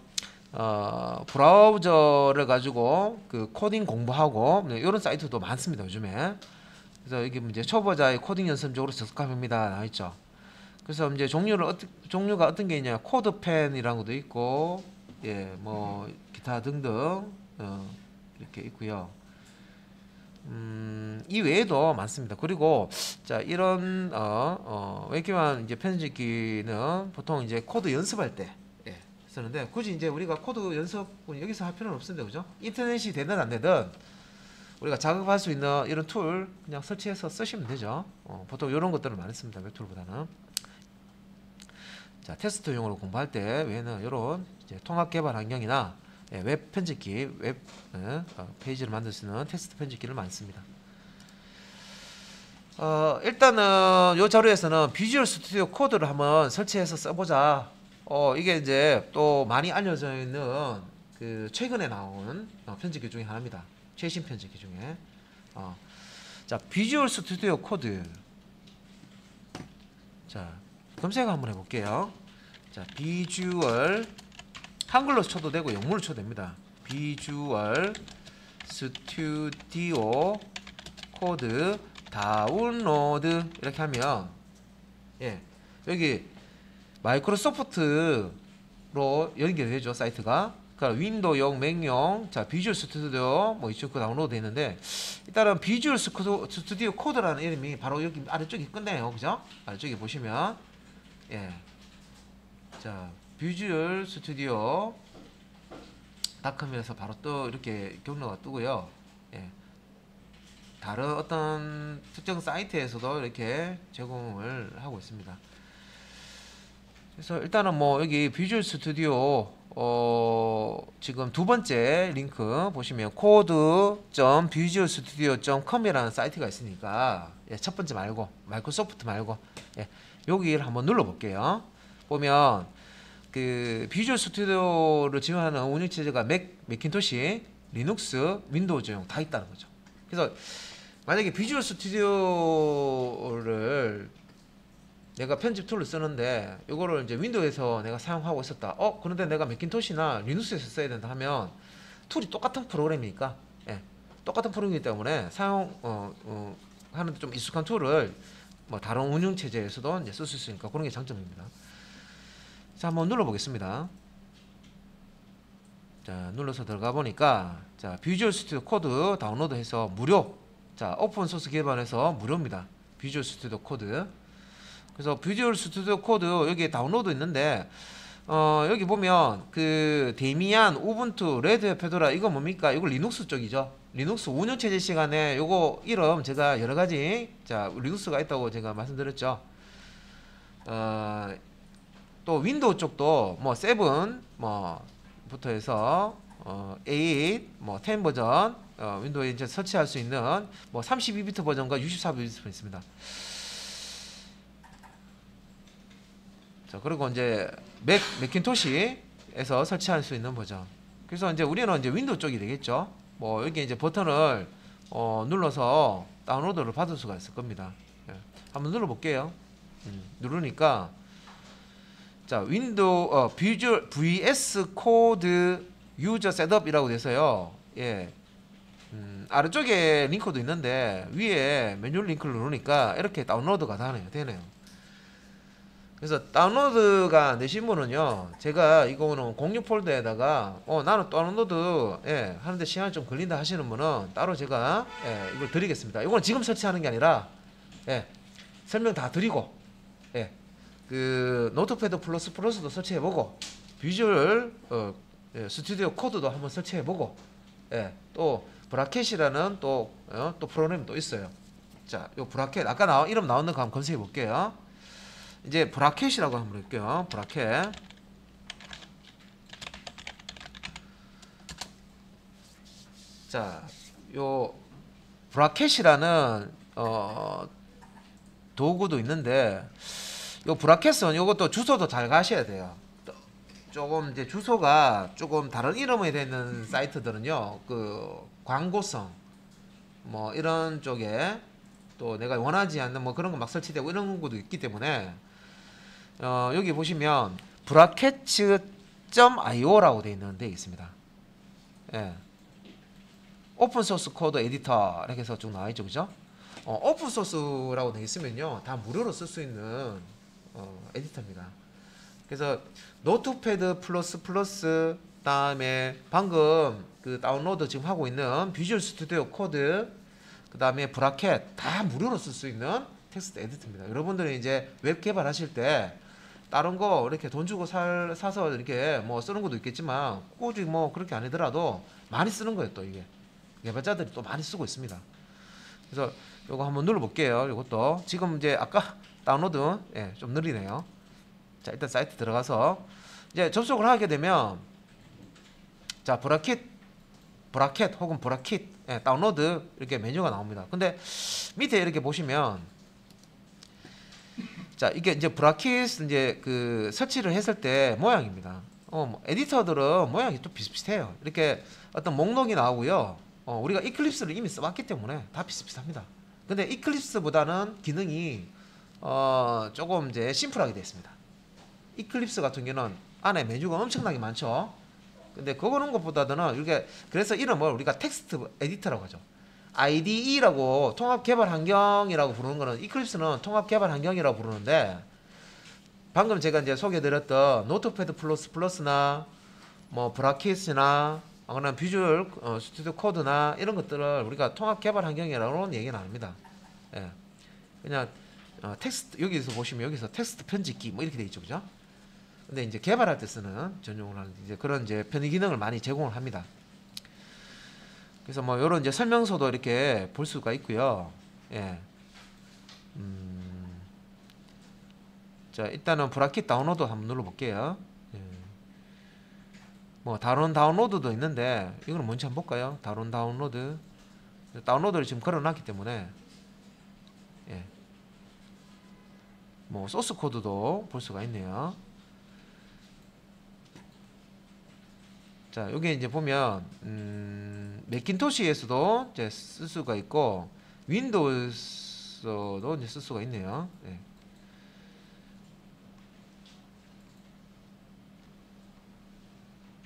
브라우저를 가지고 그 코딩 공부하고 이런 사이트도 많습니다. 요즘에. 그래서 이게 이제 초보자의 코딩 연습적으로 적합합니다 나와 있죠. 그래서 이제 종류가 어떤 게 있냐, 코드펜이라는 것도 있고, 뭐 기타 등등 이렇게 있고요. 이 외에도 많습니다. 그리고 자 이런 웹기반 이제 편집기는 보통 이제 코드 연습할 때 쓰는데 굳이 이제 우리가 코드 연습은 여기서 할 필요는 없는데 그죠? 인터넷이 되든 안 되든 우리가 작업할 수 있는 이런 툴 그냥 설치해서 쓰시면 되죠. 보통 이런 것들을 많이 씁니다. 웹툴보다는. 자, 테스트용으로 공부할 때 외에는 이런 통합 개발 환경이나 웹 편집기, 웹 페이지를 만들 수 있는 테스트 편집기를 많이 씁니다. 일단은 이 자료에서는 비주얼 스튜디오 코드를 한번 설치해서 써보자. 이게 이제 또 많이 알려져 있는 그 최근에 나온 편집기 중에 하나입니다. 최신 편집기 중에. 자, 비주얼 스튜디오 코드. 자, 검색 한번 해볼게요. 자, 비주얼 한글로 쳐도 되고 영문으로 쳐도 됩니다. 비주얼 스튜디오 코드 다운로드 이렇게 하면 여기 마이크로소프트로 연결되죠. 사이트가. 그러니까 윈도우용, 맥용, 자 비주얼 스튜디오 뭐 이쪽 다운로드 되는데 일단은 비주얼 스튜디오 코드라는 이름이 바로 여기 아래쪽에 끝내요. 그죠? 아래쪽에 보시면 자 비주얼 스튜디오 닷컴에서 바로 또 이렇게 경로가 뜨고요. 다른 어떤 특정 사이트에서도 이렇게 제공을 하고 있습니다. 그래서 일단은 뭐 여기 비주얼 스튜디오 지금 두 번째 링크 보시면 code.visualstudio.com이라는 사이트가 있으니까 첫 번째 말고 마이크로소프트 말고 여기를 한번 눌러 볼게요. 보면 그 비주얼 스튜디오를 지원하는 운영체제가 맥킨토시, 리눅스, 윈도우즈용 다 있다는 거죠. 그래서 만약에 비주얼 스튜디오를 내가 편집 툴을 쓰는데 이거를 이제 윈도우에서 내가 사용하고 있었다. 그런데 내가 맥킨토시나 리눅스에서 써야 된다 하면 툴이 똑같은 프로그램이니까 똑같은 프로그램이기 때문에 사용 하는데 좀 익숙한 툴을 뭐 다른 운영 체제에서도 이제 쓸 수 있으니까 그런 게 장점입니다. 자, 한번 눌러 보겠습니다. 자, 눌러서 들어가 보니까 자, 비주얼 스튜디오 코드 다운로드해서 무료. 자, 오픈 소스 개발해서 무료입니다. 비주얼 스튜디오 코드. 그래서 비주얼 스튜디오 코드 여기 다운로드 있는데 여기 보면 그 데미안, 우분투, 레드 페도라 이거 뭡니까? 이거 리눅스 쪽이죠. 리눅스 운영체제 시간에 요거 이름 제가 여러가지 자 리눅스가 있다고 제가 말씀드렸죠. 또 윈도우 쪽도 뭐 7 뭐 부터 해서 8 뭐 10 버전 윈도우에 이제 설치할 수 있는 뭐 32비트 버전과 64비트 있습니다. 자, 그리고 이제 맥킨토시에서 설치할 수 있는 버전. 그래서 이제 우리는 이제 윈도우 쪽이 되겠죠. 뭐 여기 이제 버튼을 눌러서 다운로드를 받을 수가 있을 겁니다. 한번 눌러 볼게요. 누르니까 자, 윈도우 비주얼 VS 코드 유저 셋업이라고 돼서요. 아래쪽에 링크도 있는데 위에 메뉴 링크를 누르니까 이렇게 다운로드가 되네요. 그래서 다운로드가 안 되신 분은요, 제가 이거는 공유 폴더에다가 나는 다운로드 하는데 시간이 좀 걸린다 하시는 분은 따로 제가 이걸 드리겠습니다. 이거는 지금 설치하는 게 아니라 설명 다 드리고 그 노트패드 플러스도 설치해보고 비주얼 스튜디오 코드도 한번 설치해보고 또 브라켓이라는 또 프로그램이 또 있어요. 자, 요 브라켓 아까 이름 나오는 거 한번 검색해 볼게요. 이제 브라켓이라고 한번 볼게요. 브라켓. 자, 요 브라켓이라는 도구도 있는데 요 브라켓은 요것도 주소도 잘 가셔야 돼요. 조금 이제 주소가 조금 다른 이름이 되는 사이트들은요, 그 광고성 뭐 이런 쪽에 또 내가 원하지 않는 뭐 그런 거 막 설치되고 이런 것도 있기 때문에 여기 보시면 brackets.io라고 되어 있는 데 있습니다. 오픈 소스 코드 에디터 이렇게 해서 쭉 나와 있죠, 그죠? 오픈 소스라고 되어 있으면요, 다 무료로 쓸 수 있는 에디터입니다. 그래서 노트패드 플러스 다음에 방금 그 다운로드 지금 하고 있는 비주얼 스튜디오 코드 그 다음에 브라켓 다 무료로 쓸 수 있는 텍스트 에디터입니다. 여러분들이 이제 웹 개발하실 때 다른 거 이렇게 돈 주고 사서 이렇게 뭐 쓰는 것도 있겠지만 굳이 뭐 그렇게 아니더라도 많이 쓰는 거예요. 또 이게 개발자들이 또 많이 쓰고 있습니다. 그래서 요거 한번 눌러볼게요. 이것도 지금 이제 아까 다운로드 예, 좀 느리네요. 자, 일단 사이트 들어가서 이제 접속을 하게 되면 자 브라켓 혹은 브라킷 예, 다운로드 이렇게 메뉴가 나옵니다. 근데 밑에 이렇게 보시면 자 이게 이제 브라킷 이제 그 설치를 했을 때 모양입니다. 뭐 에디터들은 모양이 좀 비슷비슷해요. 이렇게 어떤 목록이 나오고요. 우리가 이클립스를 이미 써봤기 때문에 다 비슷비슷합니다. 근데 이클립스보다는 기능이 조금 이제 심플하게 되어 있습니다. 이클립스 같은 경우는 안에 메뉴가 엄청나게 많죠. 근데 그거는 것보다는 이렇게 그래서 이름을 우리가 텍스트 에디터라고 하죠. IDE라고 통합 개발 환경이라고 부르는 거는 이클립스는 통합 개발 환경이라고 부르는데 방금 제가 이제 소개해드렸던 노트패드 플러스나 뭐 브라킷이나 아니면 비주얼 스튜디오 코드나 이런 것들을 우리가 통합 개발 환경이라고는 얘기는 안 합니다. 예. 그냥 텍스트 여기서 보시면 여기서 텍스트 편집기 뭐 이렇게 돼 있죠, 그죠? 근데 이제 개발할 때 쓰는 전용을 하는 이제 그런 이제 편의 기능을 많이 제공을 합니다. 그래서 뭐 이런 이제 설명서도 이렇게 볼 수가 있고요. 예. 자 일단은 브라킷 다운로드 한번 눌러볼게요. 예. 뭐 다른 다운로드도 있는데 이거는 뭔지 한번 볼까요? 다른 다운로드를 지금 걸어놨기 때문에 예. 뭐 소스 코드도 볼 수가 있네요. 자 여기 이제 보면 맥킨토시에서도 이제 쓸 수가 있고 윈도우에서도 이제 쓸 수가 있네요. 예.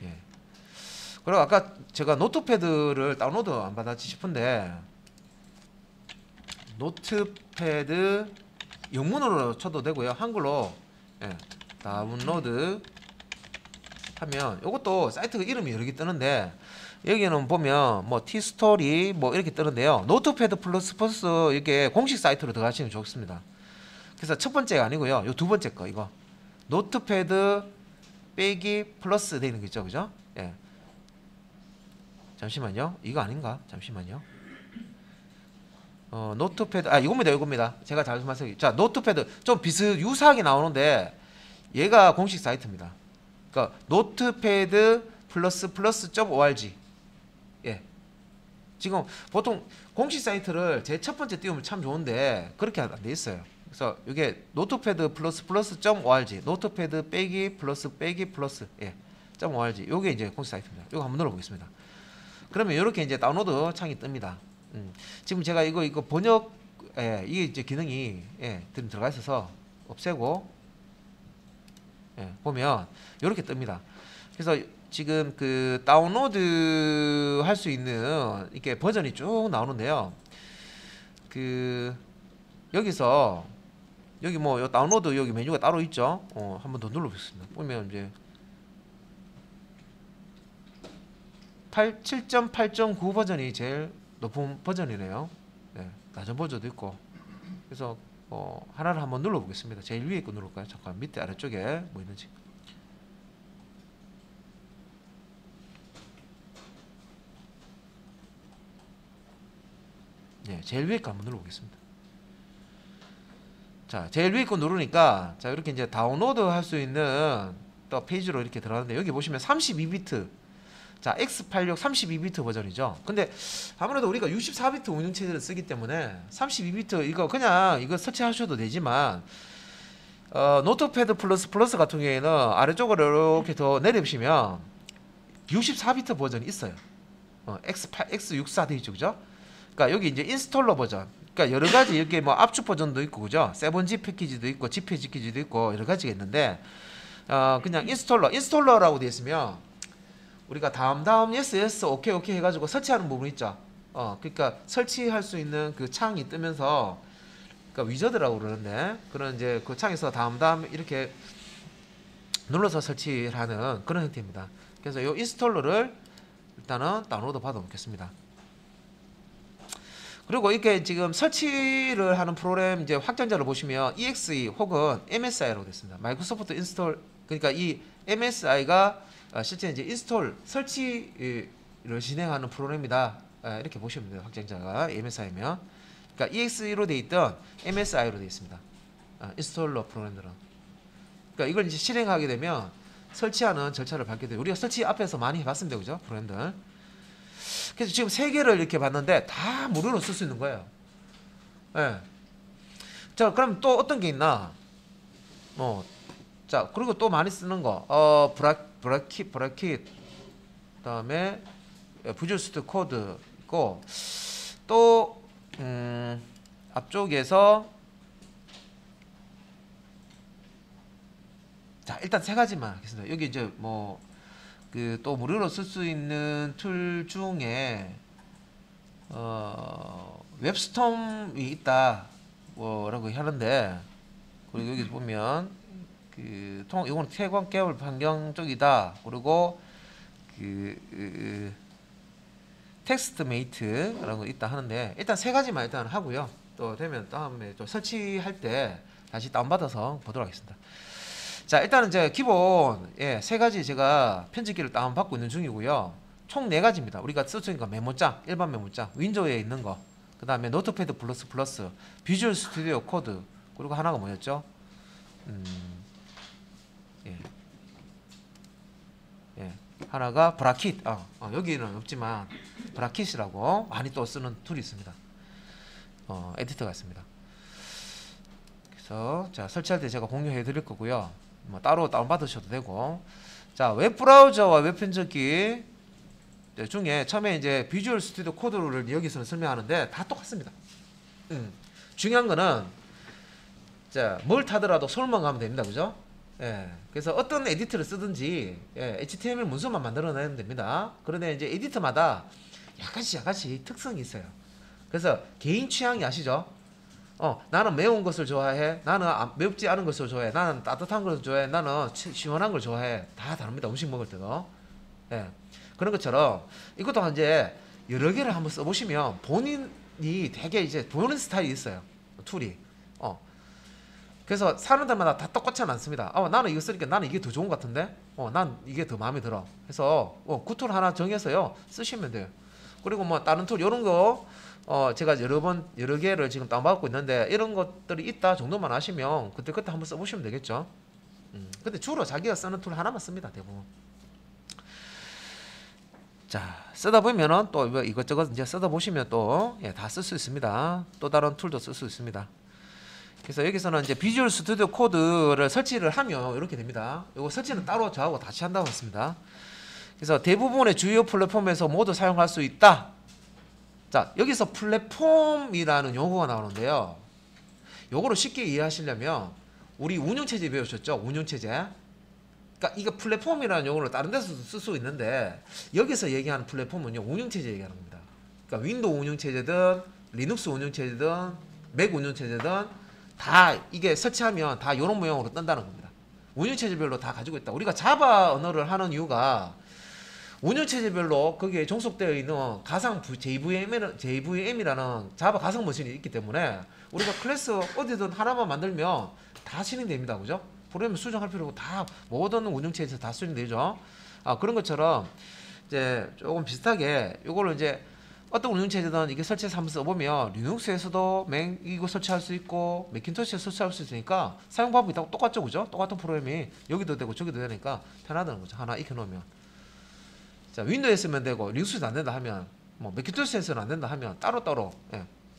예. 그리고 아까 제가 노트패드를 다운로드 안 받았지 싶은데 노트패드 영문으로 쳐도 되고요. 한글로 예. 다운로드 하면 이것도 사이트 이름이 여러 개 뜨는데 여기는 보면 뭐 티스토리 뭐 이렇게 뜨는데요. 노트패드 플러스 이게 공식 사이트로 들어가시면 좋습니다. 그래서 첫 번째가 아니고요. 요 두 번째 거 이거 노트패드 빼기 플러스 되어 있는 거 있죠, 그죠? 예. 잠시만요. 이거 아닌가? 잠시만요. 노트패드 이겁니다. 제가 잘못 말씀드릴게요. 자 노트패드 좀 유사하게 나오는데 얘가 공식 사이트입니다. 그러니까 노트패드 플러스.org 예. 지금 보통 공식 사이트를 제 첫 번째 띄우면 참 좋은데 그렇게 안 돼 있어요. 그래서 이게 노트패드 플러스.org 노트패드 빼기 플러스 예. .org 요게 이제 공식 사이트입니다. 이거 한번 눌러보겠습니다. 그러면 이렇게 이제 다운로드 창이 뜹니다. 지금 제가 이거 번역 이게 이제 기능이 들어가 있어서 없애고 보면 이렇게 뜹니다. 그래서 지금 그 다운로드 할 수 있는 이렇게 버전이 쭉 나오는데요. 그 여기서 여기 뭐 요 다운로드 여기 메뉴가 따로 있죠. 한번 더 눌러보겠습니다. 보면 이제 7.8.9 버전이 제일 높은 버전이네요. 네, 낮은 버전도 있고. 그래서 하나를 한번 눌러보겠습니다. 제일 위에 거 누를까요? 잠깐 밑에 아래쪽에 뭐 있는지. 네, 제일 위에 거 한번 눌러보겠습니다. 자, 제일 위에 거 누르니까 자 이렇게 이제 다운로드 할 수 있는 또 페이지로 이렇게 들어가는데 여기 보시면 32비트 자 X86 32비트 버전이죠. 근데 아무래도 우리가 64비트 운영체제를 쓰기 때문에 32비트 이거 설치하셔도 되지만 노트패드 플러스 같은 경우에는 아래쪽으로 이렇게 더 내려보시면 64비트 버전이 있어요. X64 되어 있죠, 그죠? 그러니까 여기 이제 인스톨러 버전. 그러니까 여러 가지 이렇게 뭐 압축 버전도 있고, 그죠? 7G 패키지도 있고, G 패키지도 있고 여러 가지가 있는데 그냥 인스톨러라고 되어 있으면 우리가 다음 yes 오케이 해가지고 설치하는 부분 있죠. 그러니까 설치할 수 있는 그 창이 뜨면서 그러니까 위저드라고 그러는데 그런 이제 그 창에서 다음 이렇게 눌러서 설치를 하는 그런 형태입니다. 그래서 이 인스톨러를 일단은 다운로드 받아 놓겠습니다. 그리고 이렇게 지금 설치를 하는 프로그램 이제 확장자를 보시면 EXE 혹은 MSI라고 됐습니다. 마이크로소프트 인스톨, 그러니까 이 MSI가 실제 이제 인스톨 설치를 진행하는 프로그램이다. 이렇게 보시면 돼요. 확장자가 MSI면. 그러니까 EXE로 돼 있던 MSI로 돼 있습니다. 인스톨러 프로그램들은. 그러니까 이걸 이제 실행하게 되면 설치하는 절차를 밟게 돼요. 우리가 설치 앞에서 많이 해봤습니다, 그죠? 프로그램들. 그래서 지금 세 개를 이렇게 봤는데 다 무료로 쓸 수 있는 거예요. 예. 자, 그럼 또 어떤 게 있나? 자, 그리고 또 많이 쓰는 거, 브라킷, 그다음에 비주얼 스튜디오 코드 있고, 또 앞쪽에서 자, 일단 세 가지만 하겠습니다. 여기 이제 뭐 그 또 무료로 쓸 수 있는 툴 중에 웹스톰이 있다 뭐라고 하는데, 그리고 여기 보면 그 이거는 태광 계열 환경 쪽이다. 그리고 텍스트 메이트라는 거 있다 하는데, 일단 세 가지만 일단 하고요. 또 되면 다음에 또 설치할 때 다시 다운받아서 보도록 하겠습니다. 자, 일단은 이제 기본 세 가지 제가 편집기를 다운받고 있는 중이고요. 총 네 가지입니다. 우리가 쓸 수 있는 거 메모장, 일반 메모장, 윈도우에 있는 거, 그 다음에 노트패드 플러스, 비주얼 스튜디오 코드, 그리고 하나가 뭐였죠? 하나가 브라킷. 여기는 없지만 브라킷이라고 많이 또 쓰는 툴이 있습니다. 에디터가 있습니다. 그래서 자, 설치할 때 제가 공유해 드릴 거고요. 뭐 따로 다운받으셔도 되고. 자, 웹브라우저와 웹편집기 중에 처음에 이제 비주얼 스튜디오 코드를 여기서는 설명하는데 다 똑같습니다. 중요한 거는 자, 뭘 타더라도 솔만 가면 됩니다. 그죠? 그래서 어떤 에디터를 쓰든지 HTML 문서만 만들어내면 됩니다. 그런데 이제 에디터마다 약간씩 특성이 있어요. 그래서 개인 취향이 아시죠? 나는 매운 것을 좋아해. 나는 맵지 않은 것을 좋아해. 나는 따뜻한 것을 좋아해. 나는 시원한 걸 좋아해. 다 다릅니다. 음식 먹을 때도. 그런 것처럼 이것도 이제 여러 개를 한번 써보시면 본인이 되게 이제 본인 스타일이 있어요. 툴이. 그래서 사람들마다 다 똑같지는 않습니다. 나는 이거 쓰니까 나는 이게 더 좋은 것 같은데? 난 이게 더 마음에 들어. 그래서 그 툴 하나 정해서요 쓰시면 돼요. 그리고 뭐 다른 툴 이런 거 제가 여러 개를 지금 다운받고 있는데 이런 것들이 있다 정도만 아시면 그때 한번 써보시면 되겠죠. 근데 주로 자기가 쓰는 툴 하나만 씁니다, 대부분. 자, 쓰다 보면은 또 이것저것 이제 쓰다 보시면 또 다 쓸 수 있습니다. 또 다른 툴도 쓸 수 있습니다. 그래서 여기서는 이제 비주얼 스튜디오 코드를 설치를 하면 이렇게 됩니다. 이거 설치는 따로 저하고 다시 한다고 했습니다. 그래서 대부분의 주요 플랫폼에서 모두 사용할 수 있다. 자, 여기서 플랫폼이라는 용어가 나오는데요. 요거를 쉽게 이해하시려면 우리 운영체제 배우셨죠? 운영체제. 그러니까 이거 플랫폼이라는 용어를 다른 데서도 쓸 수 있는데 여기서 얘기하는 플랫폼은요, 운영체제 얘기하는 겁니다. 그러니까 윈도우 운영체제든 리눅스 운영체제든 맥 운영체제든 다 이게 설치하면 다 이런 모양으로 뜬다는 겁니다. 운영체제별로 다 가지고 있다. 우리가 자바 언어를 하는 이유가 운영체제별로 거기에 종속되어 있는 가상 JVM이라는 자바 가상 머신이 있기 때문에 우리가 클래스 어디든 하나만 만들면 다 실행됩니다. 그죠? 프로그램 수정할 필요 없고 다 모든 운영체제에서 다 실행되죠. 그런 것처럼 이제 조금 비슷하게 이거를 이제 어떤 운영체제든 이게 설치해서 한번 써보면 리눅스에서도 이거 설치할 수 있고 매킨토시에 설치할 수 있으니까 사용 방법이 다 똑같죠. 그죠? 똑같은 프로그램이 여기도 되고 저기도 되니까 편하다는 거죠. 하나 익혀놓으면. 자, 윈도우에 쓰면 되고 리눅스에서 안 된다 하면, 뭐 매킨토시에서는 안 된다 하면 따로따로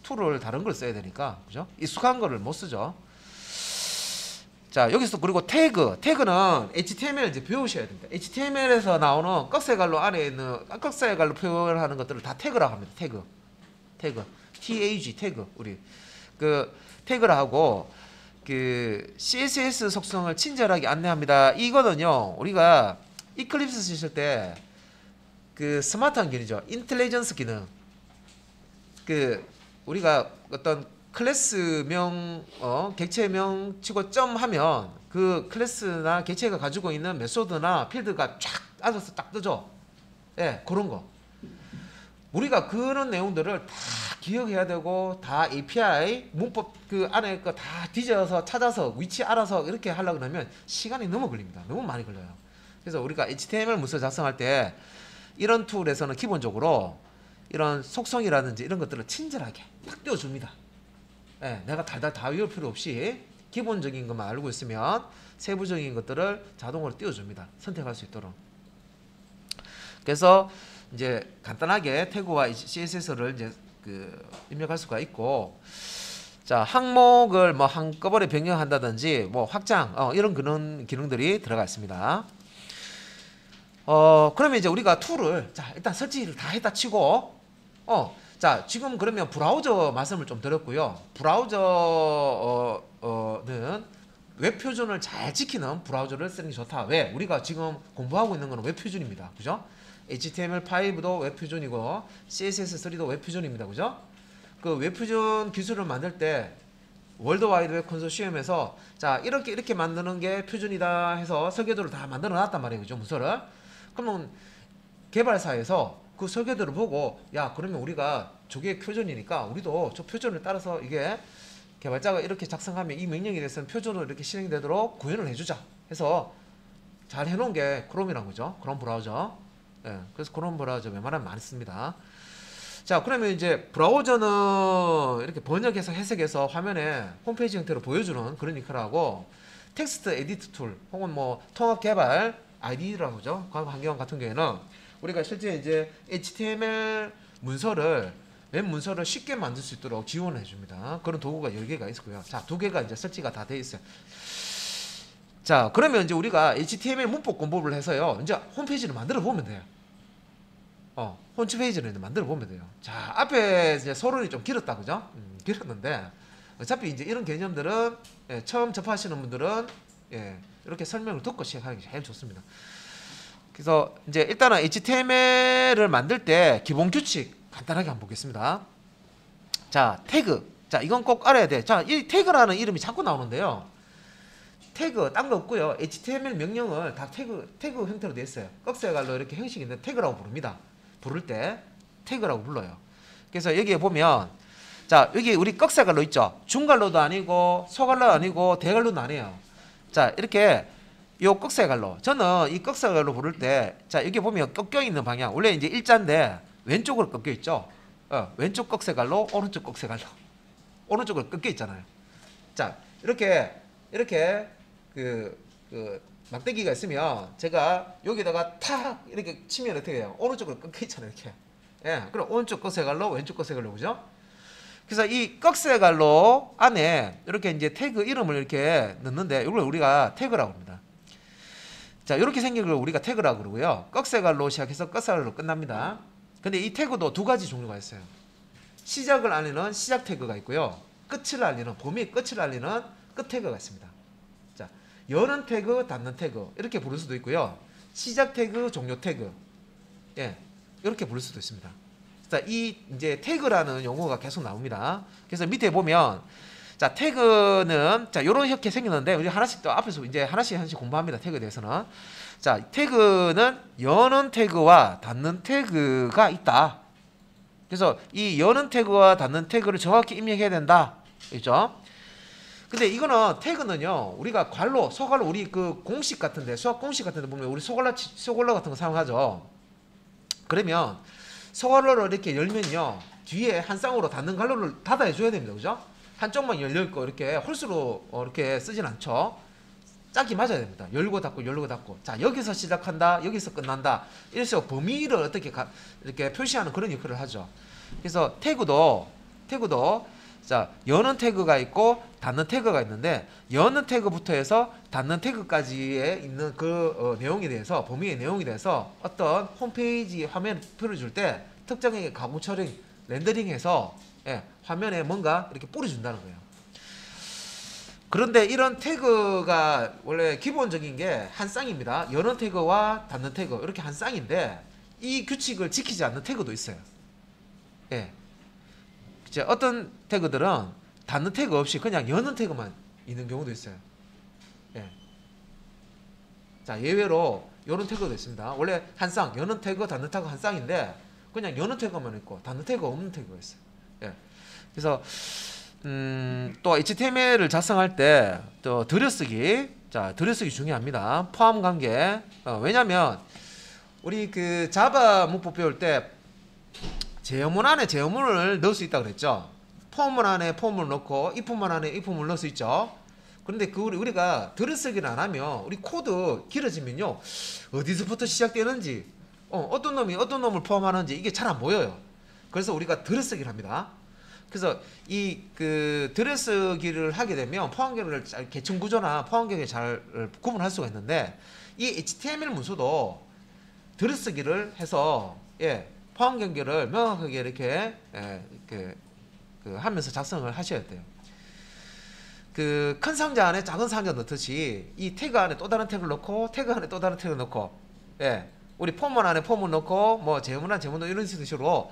툴을 다른 걸 써야 되니까, 그죠? 익숙한 거를 못 쓰죠. 자, 여기서 그리고 태그는 HTML 이제 배우셔야 됩니다. HTML에서 나오는 꺽쇠갈로 안에 있는 꺽쇠갈로 표현하는 것들을 다 태그라고 합니다. 태그 태그 우리 그 태그라 하고 그 CSS 속성을 친절하게 안내합니다. 이거는요 우리가 이클립스 쓰실 때 그 스마트한 기능이죠. 인텔리전스 기능. 그 우리가 어떤 클래스명 객체명 치고 점 하면 그 클래스나 객체가 가지고 있는 메소드나 필드가 쫙 앉아서 딱 뜨죠. 그런 거. 우리가 그런 내용들을 다 기억해야 되고 다 API 문법 그 안에 거 다 뒤져서 찾아서 위치 알아서 이렇게 하려고 그러면 시간이 너무 걸립니다. 너무 많이 걸려요. 그래서 우리가 HTML 문서 작성할 때 이런 툴에서는 기본적으로 이런 속성이라든지 이런 것들을 친절하게 딱 띄워줍니다. 예, 내가 달달 다 외울 필요 없이 기본적인 것만 알고 있으면 세부적인 것들을 자동으로 띄워줍니다. 선택할 수 있도록. 그래서 이제 간단하게 태그와 CSS를 이제 입력할 수가 있고, 자 항목을 뭐 한꺼번에 변경한다든지 뭐 확장 이런 그런 기능들이 들어가 있습니다. 그러면 이제 우리가 툴을 자 일단 설치를 다 했다 치고 자 지금 그러면 브라우저 말씀을 좀 드렸고요. 브라우저는 웹 표준을 잘 지키는 브라우저를 쓰는 게 좋다. 왜? 우리가 지금 공부하고 있는 거는 웹 표준입니다. 그죠? HTML5도 웹 표준이고 CSS3도 웹 표준입니다. 그죠? 그 웹 표준 기술을 만들 때 월드와이드 웹 컨소시엄에서 자 이렇게 만드는 게 표준이다 해서 설계도를 다 만들어 놨단 말이에요. 그죠? 문서를. 그러면 개발사에서 그 설계도를 보고 야 그러면 우리가 저게 표준이니까 우리도 저 표준을 따라서 이게 개발자가 이렇게 작성하면 이 명령에 대해서는 표준으로 이렇게 실행되도록 구현을 해주자 해서 잘 해놓은 게 크롬이란 거죠. 크롬 브라우저. 예, 그래서 크롬 브라우저 웬만하면 많이 씁니다. 자 그러면 이제 브라우저는 이렇게 번역해서 해석해서 화면에 홈페이지 형태로 보여주는 그런 역할하고 텍스트 에디트 툴 혹은 뭐 통합 개발 IDE라고 하죠. 환경 같은 경우에는 우리가 실제 이제 HTML 문서를 웹 문서를 쉽게 만들 수 있도록 지원을 해줍니다. 그런 도구가 10개가 있고요. 자, 2개가 이제 설치가 다 돼 있어요. 자, 그러면 이제 우리가 HTML 문법 공부를 해서요. 이제 홈페이지를 만들어 보면 돼요. 홈페이지를 만들어 보면 돼요. 자, 앞에 이제 서론이 좀 길었다, 그죠? 길었는데 어차피 이제 이런 개념들은 처음 접하시는 분들은 이렇게 설명을 듣고 시작하는 게 제일 좋습니다. 그래서 이제 일단은 HTML을 만들 때 기본 규칙 간단하게 한번 보겠습니다. 자, 태그. 자, 이건 꼭 알아야 돼. 자, 이 태그라는 이름이 자꾸 나오는데요. 태그, 딴 거 없고요. HTML 명령을 다 태그 형태로 되어 있어요. 꺽쇠갈로 이렇게 형식이 있는데 태그라고 부릅니다. 부를 때 태그라고 불러요. 그래서 여기에 보면 자, 여기 우리 꺽쇠갈로 있죠. 중갈로도 아니고 소갈로도 아니고 대갈로도 아니에요. 자, 이렇게 요 꺽쇠갈로. 저는 이 꺽쇠갈로 부를 때 자, 여기 보면 꺾여 있는 방향. 원래 이제 일자인데 왼쪽으로 꺾여 있죠. 왼쪽 꺽쇠갈로, 오른쪽 꺽쇠갈로. 오른쪽으로 꺾여 있잖아요. 자, 이렇게 막대기가 있으면 제가 여기다가 탁 이렇게 치면 어떻게 해요? 오른쪽으로 꺾여 있잖아요. 이렇게. 예, 그럼 오른쪽 꺽쇠갈로, 왼쪽 꺽쇠갈로 그죠? 그래서 이 꺽쇠갈로 안에 이렇게 이제 태그 이름을 이렇게 넣는데 이걸 우리가 태그라고 합니다. 자, 이렇게 생긴 걸 우리가 태그라고 그러고요. 꺽쇠갈로 시작해서 꺽쇠갈로 끝납니다. 근데 이 태그도 2가지 종류가 있어요. 시작을 알리는 시작 태그가 있고요. 끝을 알리는 범위의 끝을 알리는 끝 태그가 있습니다. 자, 여는 태그, 닫는 태그 이렇게 부를 수도 있고요. 시작 태그, 종료 태그 이렇게 부를 수도 있습니다. 자, 이 이제 태그라는 용어가 계속 나옵니다. 그래서 밑에 보면 자, 태그는 자, 요런 이렇게 생겼는데 우리 하나씩 또 앞에서 이제 하나씩 공부합니다. 태그에 대해서는. 자, 태그는 여는 태그와 닫는 태그가 있다. 그래서 이 여는 태그와 닫는 태그를 정확히 입력해야 된다. 있죠? 근데 이거는 태그는요. 우리가 괄호, 소괄호 우리 그 공식 같은데 수학 공식 같은데 보면 우리 소괄호 같은 거 사용하죠. 그러면 소괄호를 이렇게 열면요. 뒤에 한 쌍으로 닫는 괄호를 닫아야 줘야 됩니다. 그죠? 한쪽만 열려있고 이렇게 홀수로 이렇게 쓰진 않죠. 짝이 맞아야 됩니다. 열고 닫고 열고 닫고. 자, 여기서 시작한다. 여기서 끝난다. 이래서 범위를 어떻게 이렇게 표시하는 그런 역할을 하죠. 그래서 태그도 자, 여는 태그가 있고 닫는 태그가 있는데 여는 태그부터 해서 닫는 태그까지에 있는 그 내용에 대해서 범위의 내용에 대해서 어떤 홈페이지 화면 풀어줄 때 특정하게 가공 처리 렌더링해서 화면에 뭔가 이렇게 뿌려준다는 거예요. 그런데 이런 태그가 원래 기본적인 게 한 쌍입니다. 여는 태그와 닫는 태그 이렇게 한 쌍인데 이 규칙을 지키지 않는 태그도 있어요. 이제 어떤 태그들은 닫는 태그 없이 그냥 여는 태그만 있는 경우도 있어요. 자, 예외로 이런 태그도 있습니다. 원래 한 쌍, 여는 태그, 닫는 태그 한 쌍인데 그냥 여는 태그만 있고 단어 태그가 없는 태그가 있어요. 예. 그래서 또 HTML을 작성할 때 또 들여쓰기, 자 들여쓰기 중요합니다. 포함 관계. 왜냐면 우리 그 자바 문법 배울 때 제어문 안에 제어문을 넣을 수 있다 그랬죠. 폼문 안에 폼을 넣고 if문 안에 if문을 넣을 수 있죠. 그런데 그 우리가 들여쓰기를 안 하면 우리 코드 길어지면요 어디서부터 시작되는지 어떤 놈이 어떤 놈을 포함하는지 이게 잘 안 보여요. 그래서 우리가 들여쓰기를 합니다. 그래서 이 그 들여쓰기를 하게 되면 포함계를 계층 구조나 포함계를 잘 구분할 수가 있는데 이 HTML 문서도 들여쓰기를 해서 포함 경계를 명확하게 이렇게 하면서 작성을 하셔야 돼요. 그 큰 상자 안에 작은 상자 넣듯이 이 태그 안에 또 다른 태그를 넣고 태그 안에 또 다른 태그를 넣고 우리 폼문 안에 폼을 넣고 뭐 제문 안에 제문 넣고 이런 식으로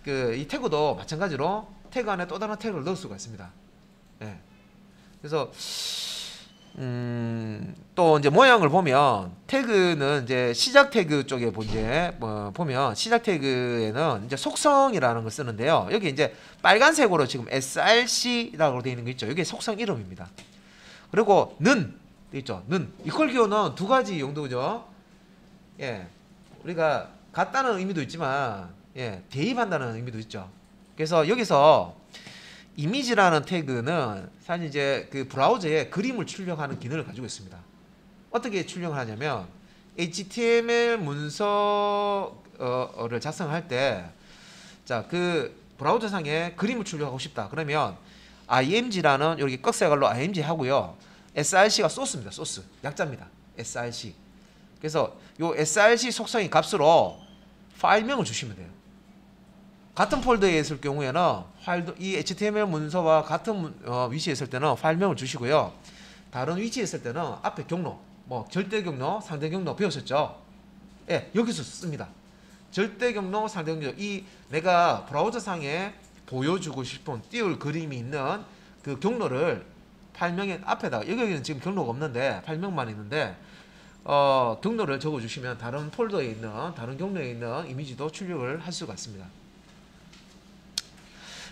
그 이 태그도 마찬가지로 태그 안에 또 다른 태그를 넣을 수가 있습니다. 그래서 또 이제 모양을 보면 태그는 이제 시작 태그 쪽에 보면 시작 태그에는 이제 속성이라는 걸 쓰는데요. 여기 이제 빨간색으로 지금 src라고 되어 있는 거 있죠. 이게 속성 이름입니다. 그리고 는 있죠. 는 이퀄 기호는 두 가지 용도죠. 우리가 같다는 의미도 있지만 대입한다는 의미도 있죠. 그래서 여기서 이미지라는 태그는 사실 이제 그 브라우저에 그림을 출력하는 기능을 가지고 있습니다. 어떻게 출력을 하냐면 HTML 문서를 작성할 때 자, 그 브라우저 상에 그림을 출력하고 싶다. 그러면 img라는 여기 꺽쇠갈로 img 하고요. src가 소스입니다. 소스. 약자입니다. src. 그래서 요 src 속성의 값으로 파일명을 주시면 돼요. 같은 폴더에 있을 경우에는 이 HTML 문서와 같은 위치에 있을 때는 파일명을 주시고요. 다른 위치에 있을 때는 앞에 경로, 뭐 절대 경로, 상대 경로 배우셨죠? 여기서 씁니다. 절대 경로, 상대 경로. 이 내가 브라우저 상에 보여주고 싶은 띄울 그림이 있는 그 경로를 파일명의 앞에다가 여기는 지금 경로가 없는데 파일명만 있는데 경로를 적어주시면 다른 폴더에 있는 다른 경로에 있는 이미지도 출력을 할 수가 있습니다.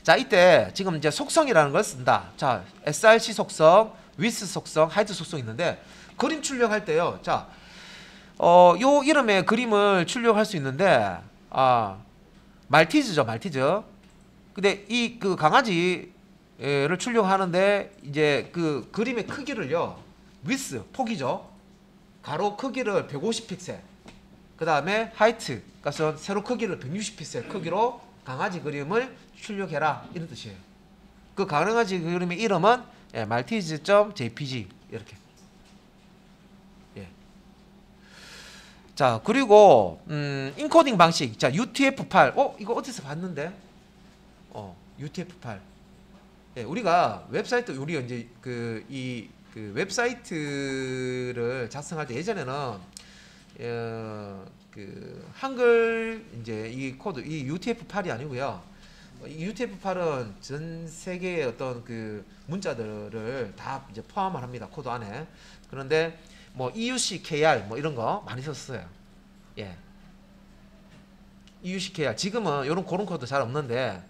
자, 이때 지금 이제 속성이라는 걸 쓴다. 자, src 속성, with 속성, hide 속성 있는데 그림 출력할 때요. 자, 요 이름의 그림을 출력할 수 있는데 말티즈죠, 말티즈. 근데 이 그 강아지를 출력하는데 이제 그 그림의 크기를요. with 폭이죠. 가로 크기를 150픽셀. 그다음에 height 값은 세로 크기를 160픽셀 크기로 강아지 그림을 출력해라 이런 뜻이에요. 그 강아지 그림의 이름은 maltese.jpg 이렇게. 자, 그리고 인코딩 방식. 자, UTF-8. 이거 어디서 봤는데? UTF-8. 우리가 웹사이트 우리 이제 그 웹사이트를 작성할 때 예전에는 그 한글 이제 이 코드 이 UTF-8이 아니고요. 이 UTF-8은 전 세계의 어떤 그 문자들을 다 이제 포함을 합니다. 코드 안에. 그런데 뭐 EUCKR 뭐 이런 거 많이 썼어요. EUCKR 지금은 그런 코드 잘 없는데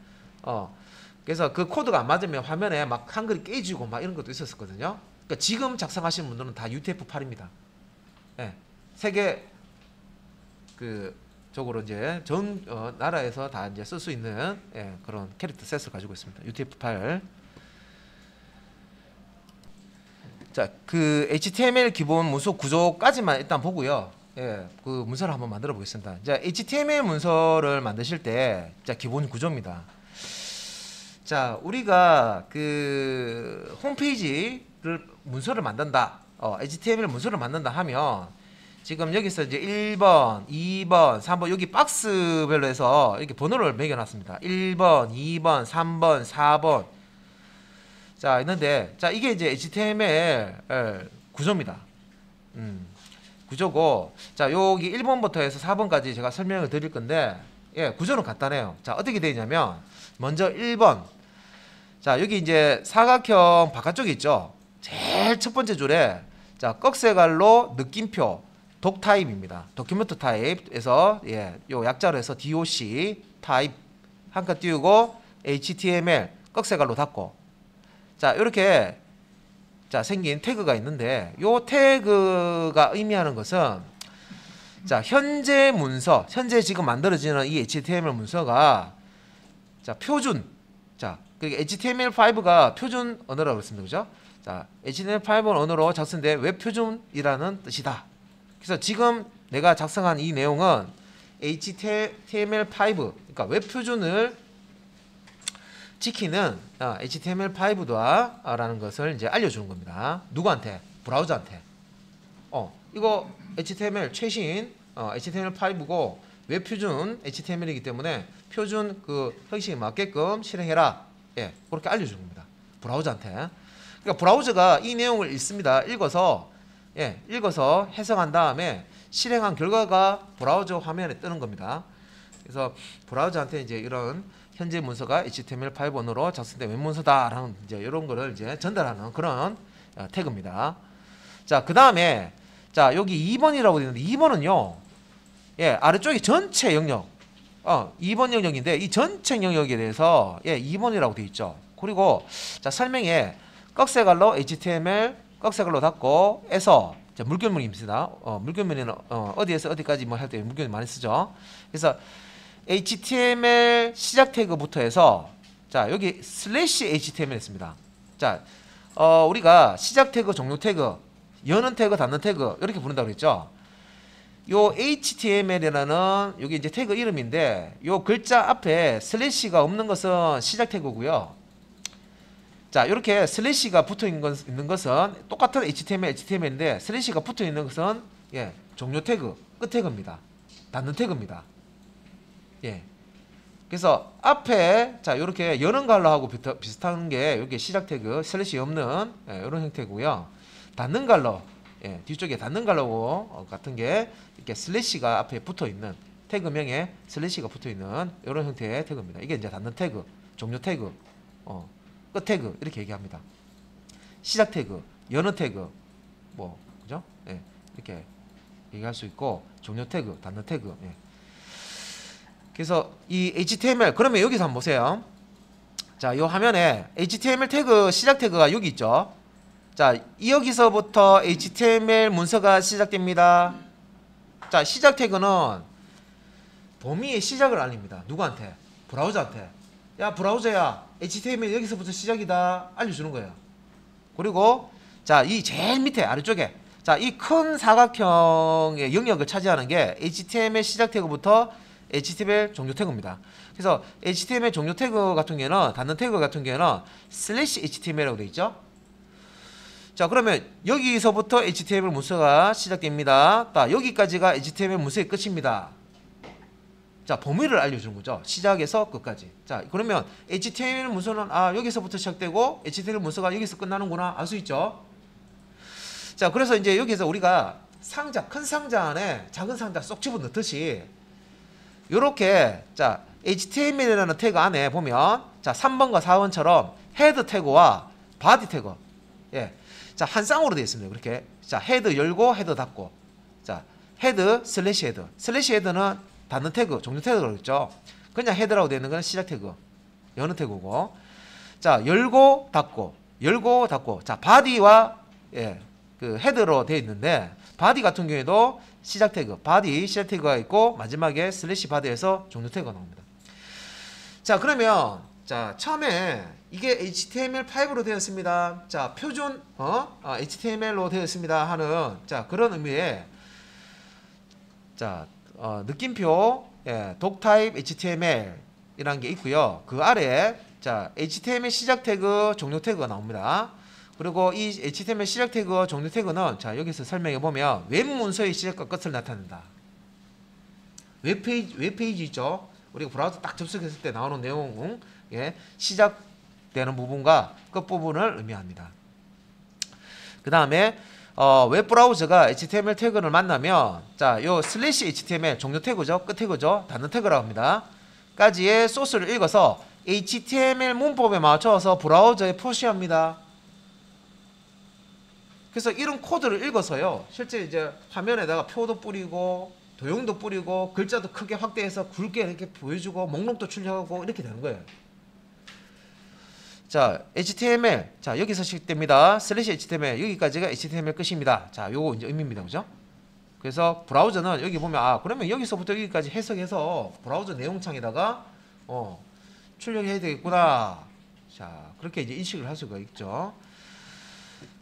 그래서 그 코드가 안 맞으면 화면에 막 한글이 깨지고 막 이런 것도 있었거든요. 그러니까 지금 작성하시는 분들은 다 UTF-8입니다. 세계 그 적으로 이제 전 나라에서 다 이제 쓸 수 있는 그런 캐릭터 셋을 가지고 있습니다. UTF-8. 자, 그 HTML 기본 문서 구조까지만 일단 보고요. 그 문서를 한번 만들어 보겠습니다. 자, HTML 문서를 만드실 때 자, 기본 구조입니다. 자, 우리가 그 홈페이지를 문서를 만든다. HTML 문서를 만든다 하면 지금 여기서 이제 1번, 2번, 3번 여기 박스별로 해서 이렇게 번호를 매겨 놨습니다. 1번, 2번, 3번, 4번. 자, 있는데 자, 이게 이제 HTML 구조입니다. 구조고 자, 여기 1번부터 해서 4번까지 제가 설명을 드릴 건데 구조는 간단해요. 자, 어떻게 되냐면 먼저 1번. 자, 여기 이제 사각형 바깥쪽에 있죠. 제일 첫 번째 줄에 자, 꺽쇠갈로 느낌표 독 타입입니다. 도큐멘트 타입에서 요 약자로 해서 DOC 타입 한 칸 띄우고 HTML 꺽쇠갈로 닫고 자 이렇게 자 생긴 태그가 있는데 요 태그가 의미하는 것은 자 현재 문서 현재 지금 만들어지는 이 HTML 문서가 자 표준 자 그리고 HTML5가 표준 언어라고 그랬습니다. 그죠? 자 HTML5 언어로 작성된 웹 표준이라는 뜻이다. 그래서 지금 내가 작성한 이 내용은 HTML5 그러니까 웹 표준을 지키는 HTML5다라는 것을 이제 알려주는 겁니다. 누구한테? 브라우저한테. 이거 HTML 최신 HTML5고 웹 표준 HTML이기 때문에 표준 그 형식에 맞게끔 실행해라. 예, 그렇게 알려주는 겁니다. 브라우저한테. 그러니까 브라우저가 이 내용을 읽습니다. 읽어서 해석한 다음에 실행한 결과가 브라우저 화면에 뜨는 겁니다. 그래서 브라우저한테 이제 이런 현재 문서가 HTML5 언어로 작성된 웹 문서다라는 이제 이런 거를 이제 전달하는 그런 태그입니다. 자, 그 다음에 자 여기 2번이라고 되어 있는데 2번은요, 아래쪽에 전체 영역, 2번 영역인데 이 전체 영역에 대해서 2번이라고 되어 있죠. 그리고 자 설명에 꺽쇠갈로 HTML 꺽쇠갈로 닫고 에서 물결문입니다. 물결문에는 어디에서 어디까지 뭐 할 때 물결문 많이 쓰죠. 그래서 HTML 시작 태그부터 해서 자 여기 슬래시 HTML 했습니다. 자 우리가 시작 태그, 종료 태그, 여는 태그, 닫는 태그 이렇게 부른다고 그랬죠. 요 HTML이라는 여기 이제 태그 이름인데 요 글자 앞에 슬래시가 없는 것은 시작 태그고요. 자 이렇게 슬래시가 붙어 있는 것은 똑같은 HTML인데 슬래시가 붙어 있는 것은 종료 태그, 끝 태그입니다. 닫는 태그입니다. 그래서 앞에 자 이렇게 여는 갈로하고 비슷한 게 여기 시작 태그 슬래시 없는 이런 형태고요. 닫는 갈로 뒤쪽에 닫는 갈로 같은 게 이렇게 슬래시가 앞에 붙어 있는 태그명에 슬래시가 붙어 있는 이런 형태의 태그입니다. 이게 이제 닫는 태그, 종료 태그, 끝 태그 이렇게 얘기합니다. 시작 태그, 여는 태그, 뭐 그죠? 이렇게 얘기할 수 있고 종료 태그, 닫는 태그. 그래서 이 HTML 그러면 여기서 한번 보세요. 자, 이 화면에 HTML 태그 시작 태그가 여기 있죠. 자, 여기서부터 HTML 문서가 시작됩니다. 자, 시작 태그는 범위의 시작을 알립니다. 누구한테? 브라우저한테. 야, 브라우저야, HTML 여기서부터 시작이다 알려주는 거예요. 그리고 자, 이 제일 밑에 아래쪽에 자, 이 큰 사각형의 영역을 차지하는 게 HTML 시작 태그부터 HTML 종료 태그입니다. 그래서 HTML 종료 태그 같은 경우에는 닫는 태그 같은 경우에는 슬래시 HTML이라고 되어 있죠. 자, 그러면 여기서부터 HTML 문서가 시작됩니다. 여기까지가 HTML 문서의 끝입니다. 자, 범위를 알려주는 거죠. 시작에서 끝까지. 자, 그러면 HTML 문서는 여기서부터 시작되고 HTML 문서가 여기서 끝나는구나 알 수 있죠. 자, 그래서 이제 여기서 우리가 상자, 큰 상자 안에 작은 상자 쏙 집어넣듯이 요렇게 자 HTML이라는 태그 안에 보면 자 3번과 4번처럼 헤드 태그와 바디 태그 자 한 쌍으로 되어 있습니다. 그렇게 자 헤드 열고 헤드 닫고 자 헤드 슬래시 헤드는 닫는 태그 종료 태그라고 그랬죠. 그냥 헤드라고 되어 있는 건 시작 태그 여는 태그고 자 열고 닫고 자 바디와 그 헤드로 되어 있는데 바디 같은 경우에도 시작 태그, 바디 시작 태그가 있고 마지막에 슬래시 바디에서 종료 태그가 나옵니다. 자, 그러면 자 처음에 이게 HTML5로 되었습니다. 자, 표준 HTML로 되었습니다 하는 자 그런 의미의 자 느낌표 독타입 HTML이라는 게 있고요. 그 아래에 자 HTML 시작 태그, 종료 태그가 나옵니다. 그리고 이 HTML 시작 태그, 종료 태그는 자 여기서 설명해 보면 웹 문서의 시작과 끝을 나타낸다. 웹페이지 있죠. 우리가 브라우저 딱 접속했을 때 나오는 내용 시작되는 부분과 끝 부분을 의미합니다. 그 다음에 웹 브라우저가 HTML 태그를 만나면 자 요 슬래시 HTML 종료 태그죠, 끝 태그죠, 닫는 태그라고 합니다. 까지의 소스를 읽어서 HTML 문법에 맞춰서 브라우저에 표시합니다. 그래서 이런 코드를 읽어서요. 실제 이제 화면에다가 표도 뿌리고 도형도 뿌리고 글자도 크게 확대해서 굵게 이렇게 보여주고 목록도 출력하고 이렇게 되는 거예요. 자, HTML. 자, 여기서 시작됩니다. /HTML. 여기까지가 HTML 끝입니다. 자, 요거 이제 의미입니다. 그죠? 그래서 브라우저는 여기 보면 그러면 여기서부터 여기까지 해석해서 브라우저 내용창에다가 출력해야 되겠구나. 자, 그렇게 이제 인식을 할 수가 있죠.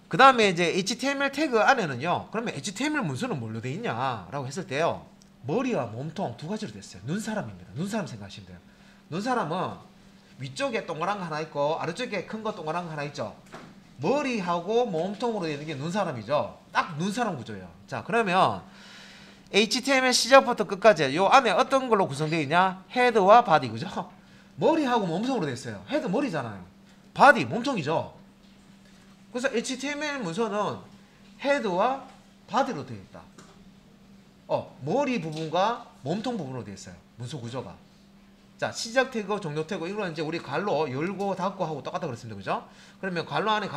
그 다음에 이제 HTML 태그 안에는요. 그러면 HTML 문서는 뭘로 돼 있냐라고 했을 때요. 머리와 몸통 두 가지로 됐어요. 눈사람입니다. 눈사람 생각하시면 돼요. 눈사람은 위쪽에 동그란 거 하나 있고 아래쪽에 큰 거 동그란 거 하나 있죠. 머리하고 몸통으로 되는 게 눈사람이죠. 딱 눈사람 구조예요. 자, 그러면 HTML 시작부터 끝까지 요 안에 어떤 걸로 구성되어 있냐? 헤드와 바디, 그죠? 머리하고 몸통으로 되어 있어요. 헤드 머리잖아요. 바디 몸통이죠. 그래서 HTML 문서는 헤드와 바디로 되어 있다. 머리 부분과 몸통 부분으로 되어 있어요. 문서 구조가. 자, 시작 태그, 종료 태그, 이거는 이제 우리 괄호 열고 닫고 하고 똑같다 그랬습니다. 그죠? 그러면 괄호 안에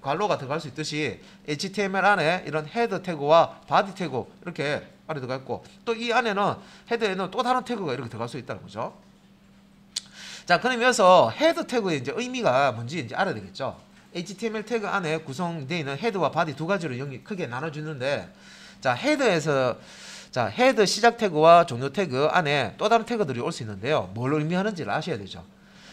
괄호가 들어갈 수 있듯이 HTML 안에 이런 헤드 태그와 바디 태그 이렇게 안에 들어가 있고, 또 이 안에는 헤드에는 또 다른 태그가 이렇게 들어갈 수 있다는 거죠. 자, 그럼 여기서 헤드 태그의 이제 의미가 뭔지 이제 알아야 되겠죠. HTML 태그 안에 구성되어 있는 헤드와 바디 두 가지로 크게 나눠주는데, 자, 헤드 시작 태그와 종료 태그 안에 또 다른 태그들이 올 수 있는데요. 뭘 의미하는지를 아셔야 되죠.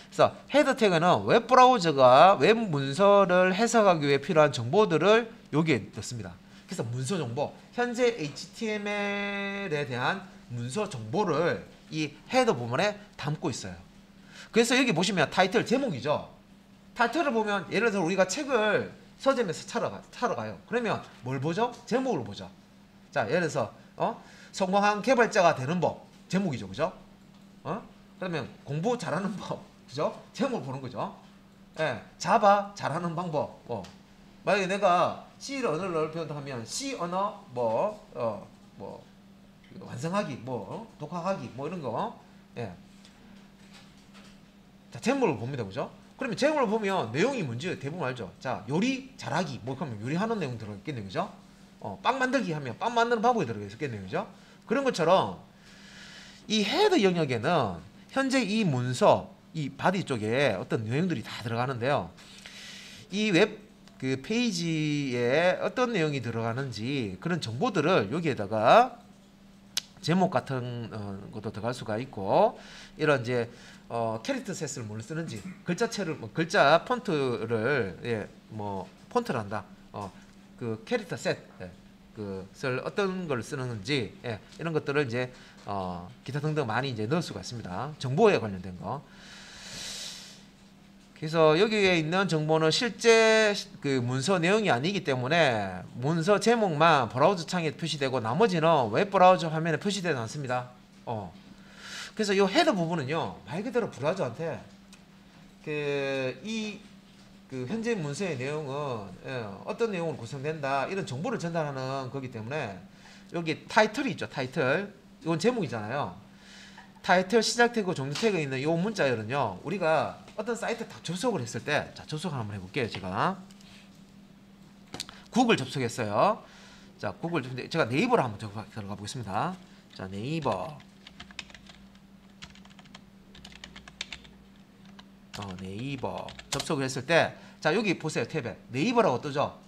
그래서 헤드 태그는 웹 브라우저가 웹 문서를 해석하기 위해 필요한 정보들을 여기에 넣습니다. 그래서 문서 정보, 현재 HTML에 대한 문서 정보를 이 헤더 부분에 담고 있어요. 그래서 여기 보시면 타이틀, 제목이죠. 타이틀을 보면 예를 들어 우리가 책을 서점에서 사러 가요. 그러면 뭘 보죠? 제목을 보죠. 자, 예를 들어서 성공한 개발자가 되는 법, 제목이죠. 그죠? 그러면 공부 잘하는 법, 그죠? 제목을 보는 거죠. 예, 자바 잘하는 방법. 만약에 내가 C 언어를 배운다면 C 언어 완성하기, 독학하기, 이런 거. 예. 자, 제목을 봅니다. 그죠? 그러면 제목을 보면 내용이 뭔지 대부분 알죠. 자, 요리 잘하기, 하면 요리하는 내용 들어있겠네요. 그죠? 빵 만들기 하면 빵 만드는 방법이 들어있겠네요. 그죠? 그런 것처럼 이 헤더 영역에는 현재 이 문서, 이 바디 쪽에 어떤 내용들이 다 들어가는데요. 이 웹 그 페이지에 어떤 내용이 들어가는지 그런 정보들을 여기에다가 제목 같은 것도 들어갈 수가 있고, 이런 이제 캐릭터 셋을 뭘 쓰는지, 글자체를 글자 폰트를 폰트를 한다. 그 캐릭터 셋 쓸 어떤 걸 쓰는지 이런 것들을 이제 기타 등등 많이 이제 넣을 수가 있습니다. 정보에 관련된 거. 그래서 여기에 있는 정보는 실제 그 문서 내용이 아니기 때문에 문서 제목만 브라우저 창에 표시되고 나머지는 웹 브라우저 화면에 표시되지 않습니다. 그래서 이 헤더 부분은요, 말 그대로 브라우저한테 그 현재 문서의 내용은 어떤 내용으로 구성된다, 이런 정보를 전달하는 거기 때문에 여기 타이틀이 있죠. 타이틀. 이건 제목이잖아요. 타이틀 시작 태그, 종료 태그에 있는 이 문자열은요, 우리가 어떤 사이트에 딱 접속을 했을 때, 자, 접속을 한번 해볼게요. 제가 구글 접속했어요. 자, 구글, 제가 네이버로 한번 들어가 보겠습니다. 자, 네이버. 네이버 접속을 했을 때, 자, 여기 보세요. 탭에 네이버라고 뜨죠.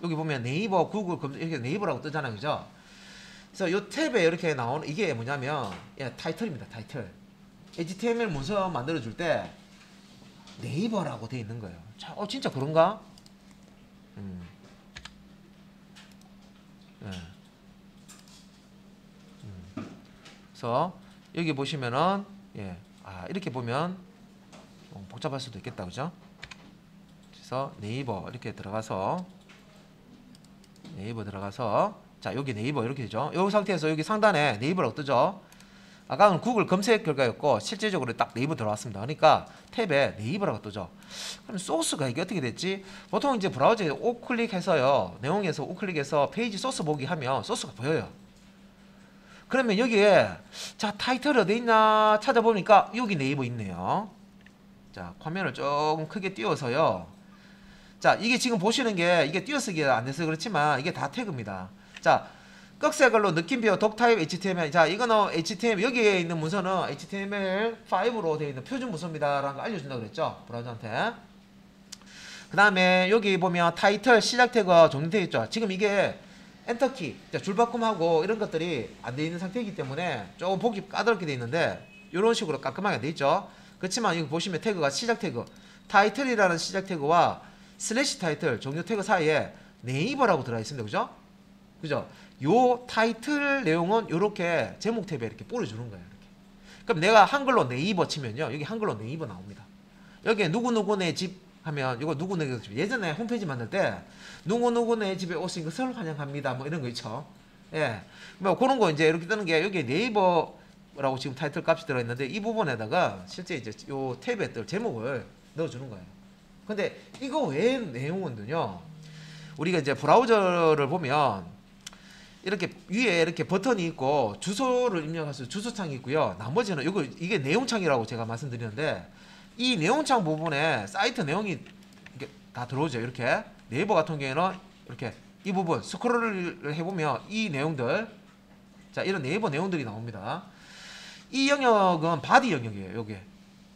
여기 보면 네이버, 구글 이렇게 네이버라고 뜨잖아요. 그죠? 그래서 이 탭에 이렇게 나오는 이게 뭐냐면 타이틀입니다. 타이틀. HTML 문서 만들어줄 때 네이버라고 돼 있는 거예요. 자, 진짜 그런가? 그래서 여기 보시면은 이렇게 보면 복잡할 수도 있겠다. 그죠? 그래서 네이버 이렇게 들어가서 자, 여기 네이버 이렇게 되죠. 이 상태에서 여기 상단에 네이버라고 뜨죠. 아까는 구글 검색 결과였고 실제적으로 딱 네이버 들어왔습니다. 그러니까 탭에 네이버라고 뜨죠. 그럼 소스가 이게 어떻게 됐지? 보통 이제 브라우저에 우클릭해서요, 내용에서 우클릭해서 페이지 소스 보기 하면 소스가 보여요. 그러면 여기에 자, 타이틀이 어디 있나 찾아보니까 여기 네이버 있네요. 자, 화면을 조금 크게 띄워서요. 자, 이게 지금 보시는 게 이게 띄어쓰기가 안 돼서 그렇지만 이게 다 태그입니다. 자, 꺽쇠글로 느낌표 독타입 HTML. 자, 이거는 HTML 여기에 있는 문서는 HTML5로 되어 있는 표준 문서입니다라는 거 알려준다 그랬죠, 브라우저한테. 그 다음에 여기 보면 타이틀 시작 태그가 종료되어 있죠. 지금 이게 엔터키, 줄바꿈하고 이런 것들이 안 되어 있는 상태이기 때문에 조금 보기 까다롭게 되어 있는데 이런 식으로 깔끔하게 되어 있죠. 그렇지만 여기 보시면 태그가 시작 태그, 타이틀이라는 시작 태그와 슬래시 타이틀 종료 태그 사이에 네이버라고 들어가 있습니다. 그죠? 그죠? 요 타이틀 내용은 이렇게 제목 탭에 이렇게 뿌려주는 거예요. 이렇게. 그럼 내가 한글로 네이버 치면요, 여기 한글로 네이버 나옵니다. 여기에 누구누구네 집 하면 이거 누구누구네 집, 예전에 홈페이지 만들 때 누구누구네 집에 오신 것을 환영합니다 뭐 이런 거 있죠. 예, 뭐 그런 거 이제 이렇게 뜨는 게 여기 네이버라고 지금 타이틀 값이 들어있는데 이 부분에다가 실제 이제 요 탭에 뜰 제목을 넣어주는 거예요. 근데 이거 외의 내용은요, 우리가 이제 브라우저를 보면 이렇게 위에 이렇게 버튼이 있고 주소를 입력할 수 주소창이 있고요. 나머지는 이게 내용창이라고 제가 말씀드리는데 이 내용창 부분에 사이트 내용이 이렇게 다 들어오죠. 이렇게 네이버 같은 경우에는 이렇게 이 부분 스크롤을 해보면 이 내용들, 자, 이런 네이버 내용들이 나옵니다. 이 영역은 바디 영역이에요. 여기.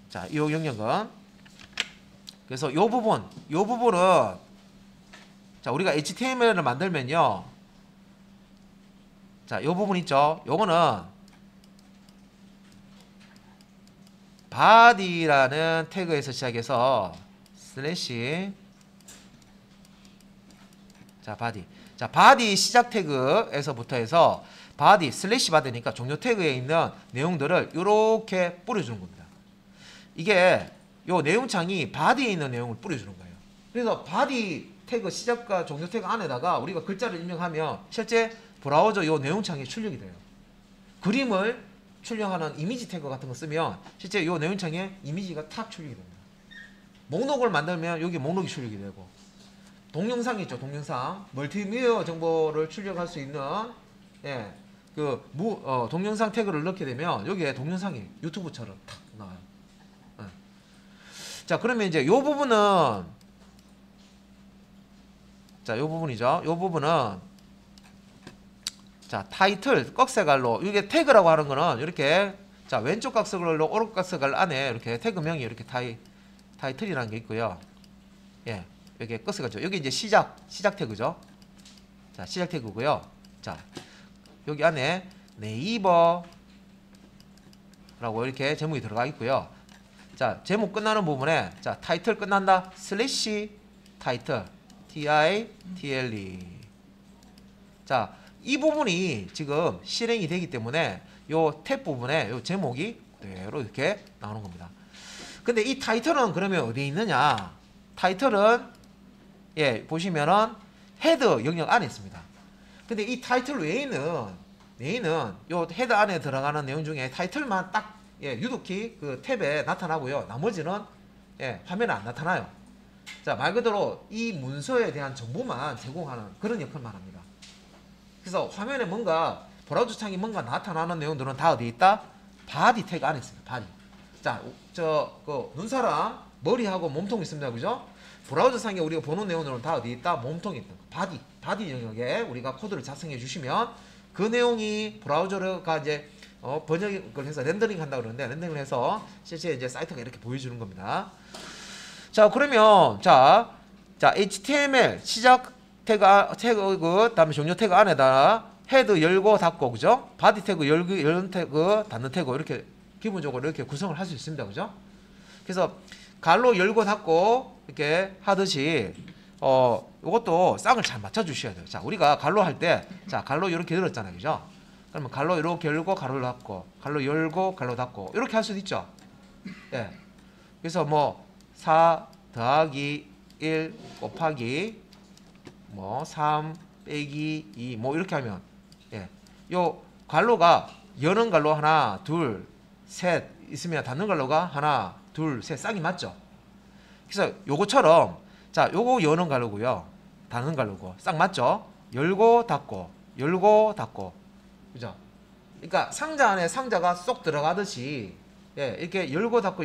자, 이 영역은 그래서 요 부분은 자, 우리가 HTML을 만들면요, 자, 요 부분 있죠. 요거는 body라는 태그에서 시작해서 슬래시, 자, body. 자, body 시작 태그에서부터 해서 body 슬래시 body니까 종료 태그에 있는 내용들을 이렇게 뿌려주는 겁니다. 이게 요 내용창이 body에 있는 내용을 뿌려주는 거예요. 그래서 body 태그 시작과 종료 태그 안에다가 우리가 글자를 입력하면 실제 브라우저 요 내용창에 출력이 돼요. 그림을 출력하는 이미지 태그 같은 거 쓰면 실제 요 내용창에 이미지가 탁 출력이 됩니다. 목록을 만들면 여기 목록이 출력이 되고, 동영상이 있죠. 동영상 멀티미디어 정보를 출력할 수 있는, 예, 동영상 태그를 넣게 되면 여기에 동영상이 유튜브처럼 탁 나와요. 예. 자, 그러면 이제 요 부분은, 자, 요 부분이죠. 요 부분은, 자, 타이틀 꺽쇠갈로, 이게 태그라고 하는 거는 이렇게, 자, 왼쪽 꺽쇠갈로 오른쪽 꺽쇠갈 안에 이렇게 태그명이 이렇게 타이틀이라는 게 있고요. 예, 여기 꺽쇠갈죠. 여기 이제 시작 태그죠. 자, 시작 태그고요. 자, 여기 안에 네이버라고 이렇게 제목이 들어가 있고요. 자, 제목 끝나는 부분에, 자, 타이틀 끝난다 슬래시 타이틀 TITLE. 자, 이 부분이 지금 실행이 되기 때문에 요 탭 부분에 요 제목이 그대로 이렇게 나오는 겁니다. 근데 이 타이틀은 그러면 어디에 있느냐? 타이틀은, 예, 보시면은 헤더 영역 안에 있습니다. 근데 이 타이틀 외에는 요 헤더 안에 들어가는 내용 중에 타이틀만 딱, 예, 유독히 그 탭에 나타나고요. 나머지는, 예, 화면에 안 나타나요. 자, 말 그대로 이 문서에 대한 정보만 제공하는 그런 역할만 합니다. 그래서 화면에 뭔가 브라우저 창이 뭔가 나타나는 내용들은 다 어디 있다? 바디 태그 안에 있습니다. 바디. 자, 눈사람 머리하고 몸통 있습니다. 그죠? 브라우저 상에 우리가 보는 내용들은 다 어디 있다? 몸통이 있다. 바디 영역에 우리가 코드를 작성해 주시면 그 내용이 브라우저가 이제 번역을 해서 렌더링 한다고 그러는데, 렌더링을 해서 실제 이제 사이트가 이렇게 보여주는 겁니다. 자, 그러면 자, HTML 시작 태그, 다음에 종료 태그 안에다 헤드 열고 닫고, 그죠? 바디 태그 열고, 여는 태그, 닫는 태그, 이렇게 기본적으로 이렇게 구성을 할 수 있습니다. 그죠? 그래서 갈로 열고 닫고 이렇게 하듯이 이것도 쌍을 잘 맞춰 주셔야 돼요. 자, 우리가 갈로 할 때, 자, 갈로 이렇게 열었잖아요. 그죠? 그러면 갈로 이렇게 열고 가로를 닫고, 갈로 열고 갈로 닫고, 이렇게 할 수도 있죠. 예. 그래서 뭐 4 더하기 1 곱하기 뭐 3 빼기 2 뭐 이렇게 하면, 예, 요 갈로가 여는 갈로 하나 둘 셋 있으면 닫는 갈로가 하나 둘 셋 쌍이 맞죠. 그래서 요거처럼, 자, 요거 여는 갈로고요, 닫는 갈로고 쌍 맞죠. 열고 닫고 열고 닫고, 그죠? 그러니까 상자 안에 상자가 쏙 들어가듯이, 예, 이렇게 열고 닫고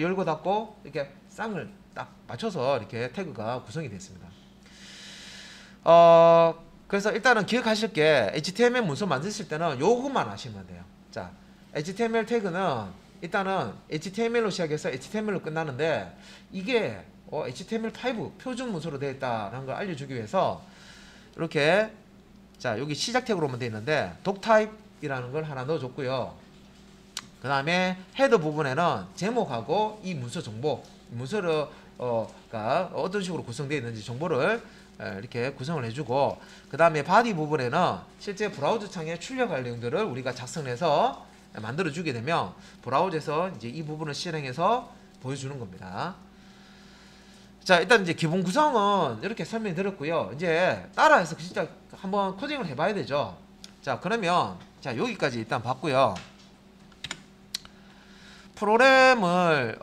이렇게 쌍을 딱 맞춰서 이렇게 태그가 구성이 됐습니다. 그래서 일단은 기억하실 게 HTML 문서 만드실 때는 요것만 아시면 돼요. 자, HTML 태그는 일단은 HTML로 시작해서 HTML로 끝나는데 이게 HTML5 표준 문서로 되어 있다는 걸 알려주기 위해서 이렇게 자 여기 시작 태그로만 되어 있는데 doctype이라는 걸 하나 넣어줬고요. 그 다음에 헤더 부분에는 제목하고 이 문서 정보, 문서를 가 어떤 식으로 구성되어 있는지 정보를 이렇게 구성을 해주고, 그 다음에 바디 부분에는 실제 브라우저 창에 출력할 내용들을 우리가 작성해서 만들어 주게 되면 브라우저에서 이제 이 부분을 실행해서 보여주는 겁니다. 자, 일단 이제 기본 구성은 이렇게 설명드렸고요. 이제 따라해서 진짜 한번 코딩을 해봐야 되죠. 자, 그러면 자 여기까지 일단 봤고요. 프로그램을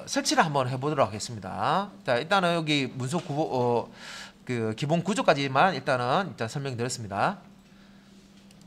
설치를 한번 해보도록 하겠습니다. 자, 일단은 여기 문서 그 기본 구조까지만 일단 설명드렸습니다.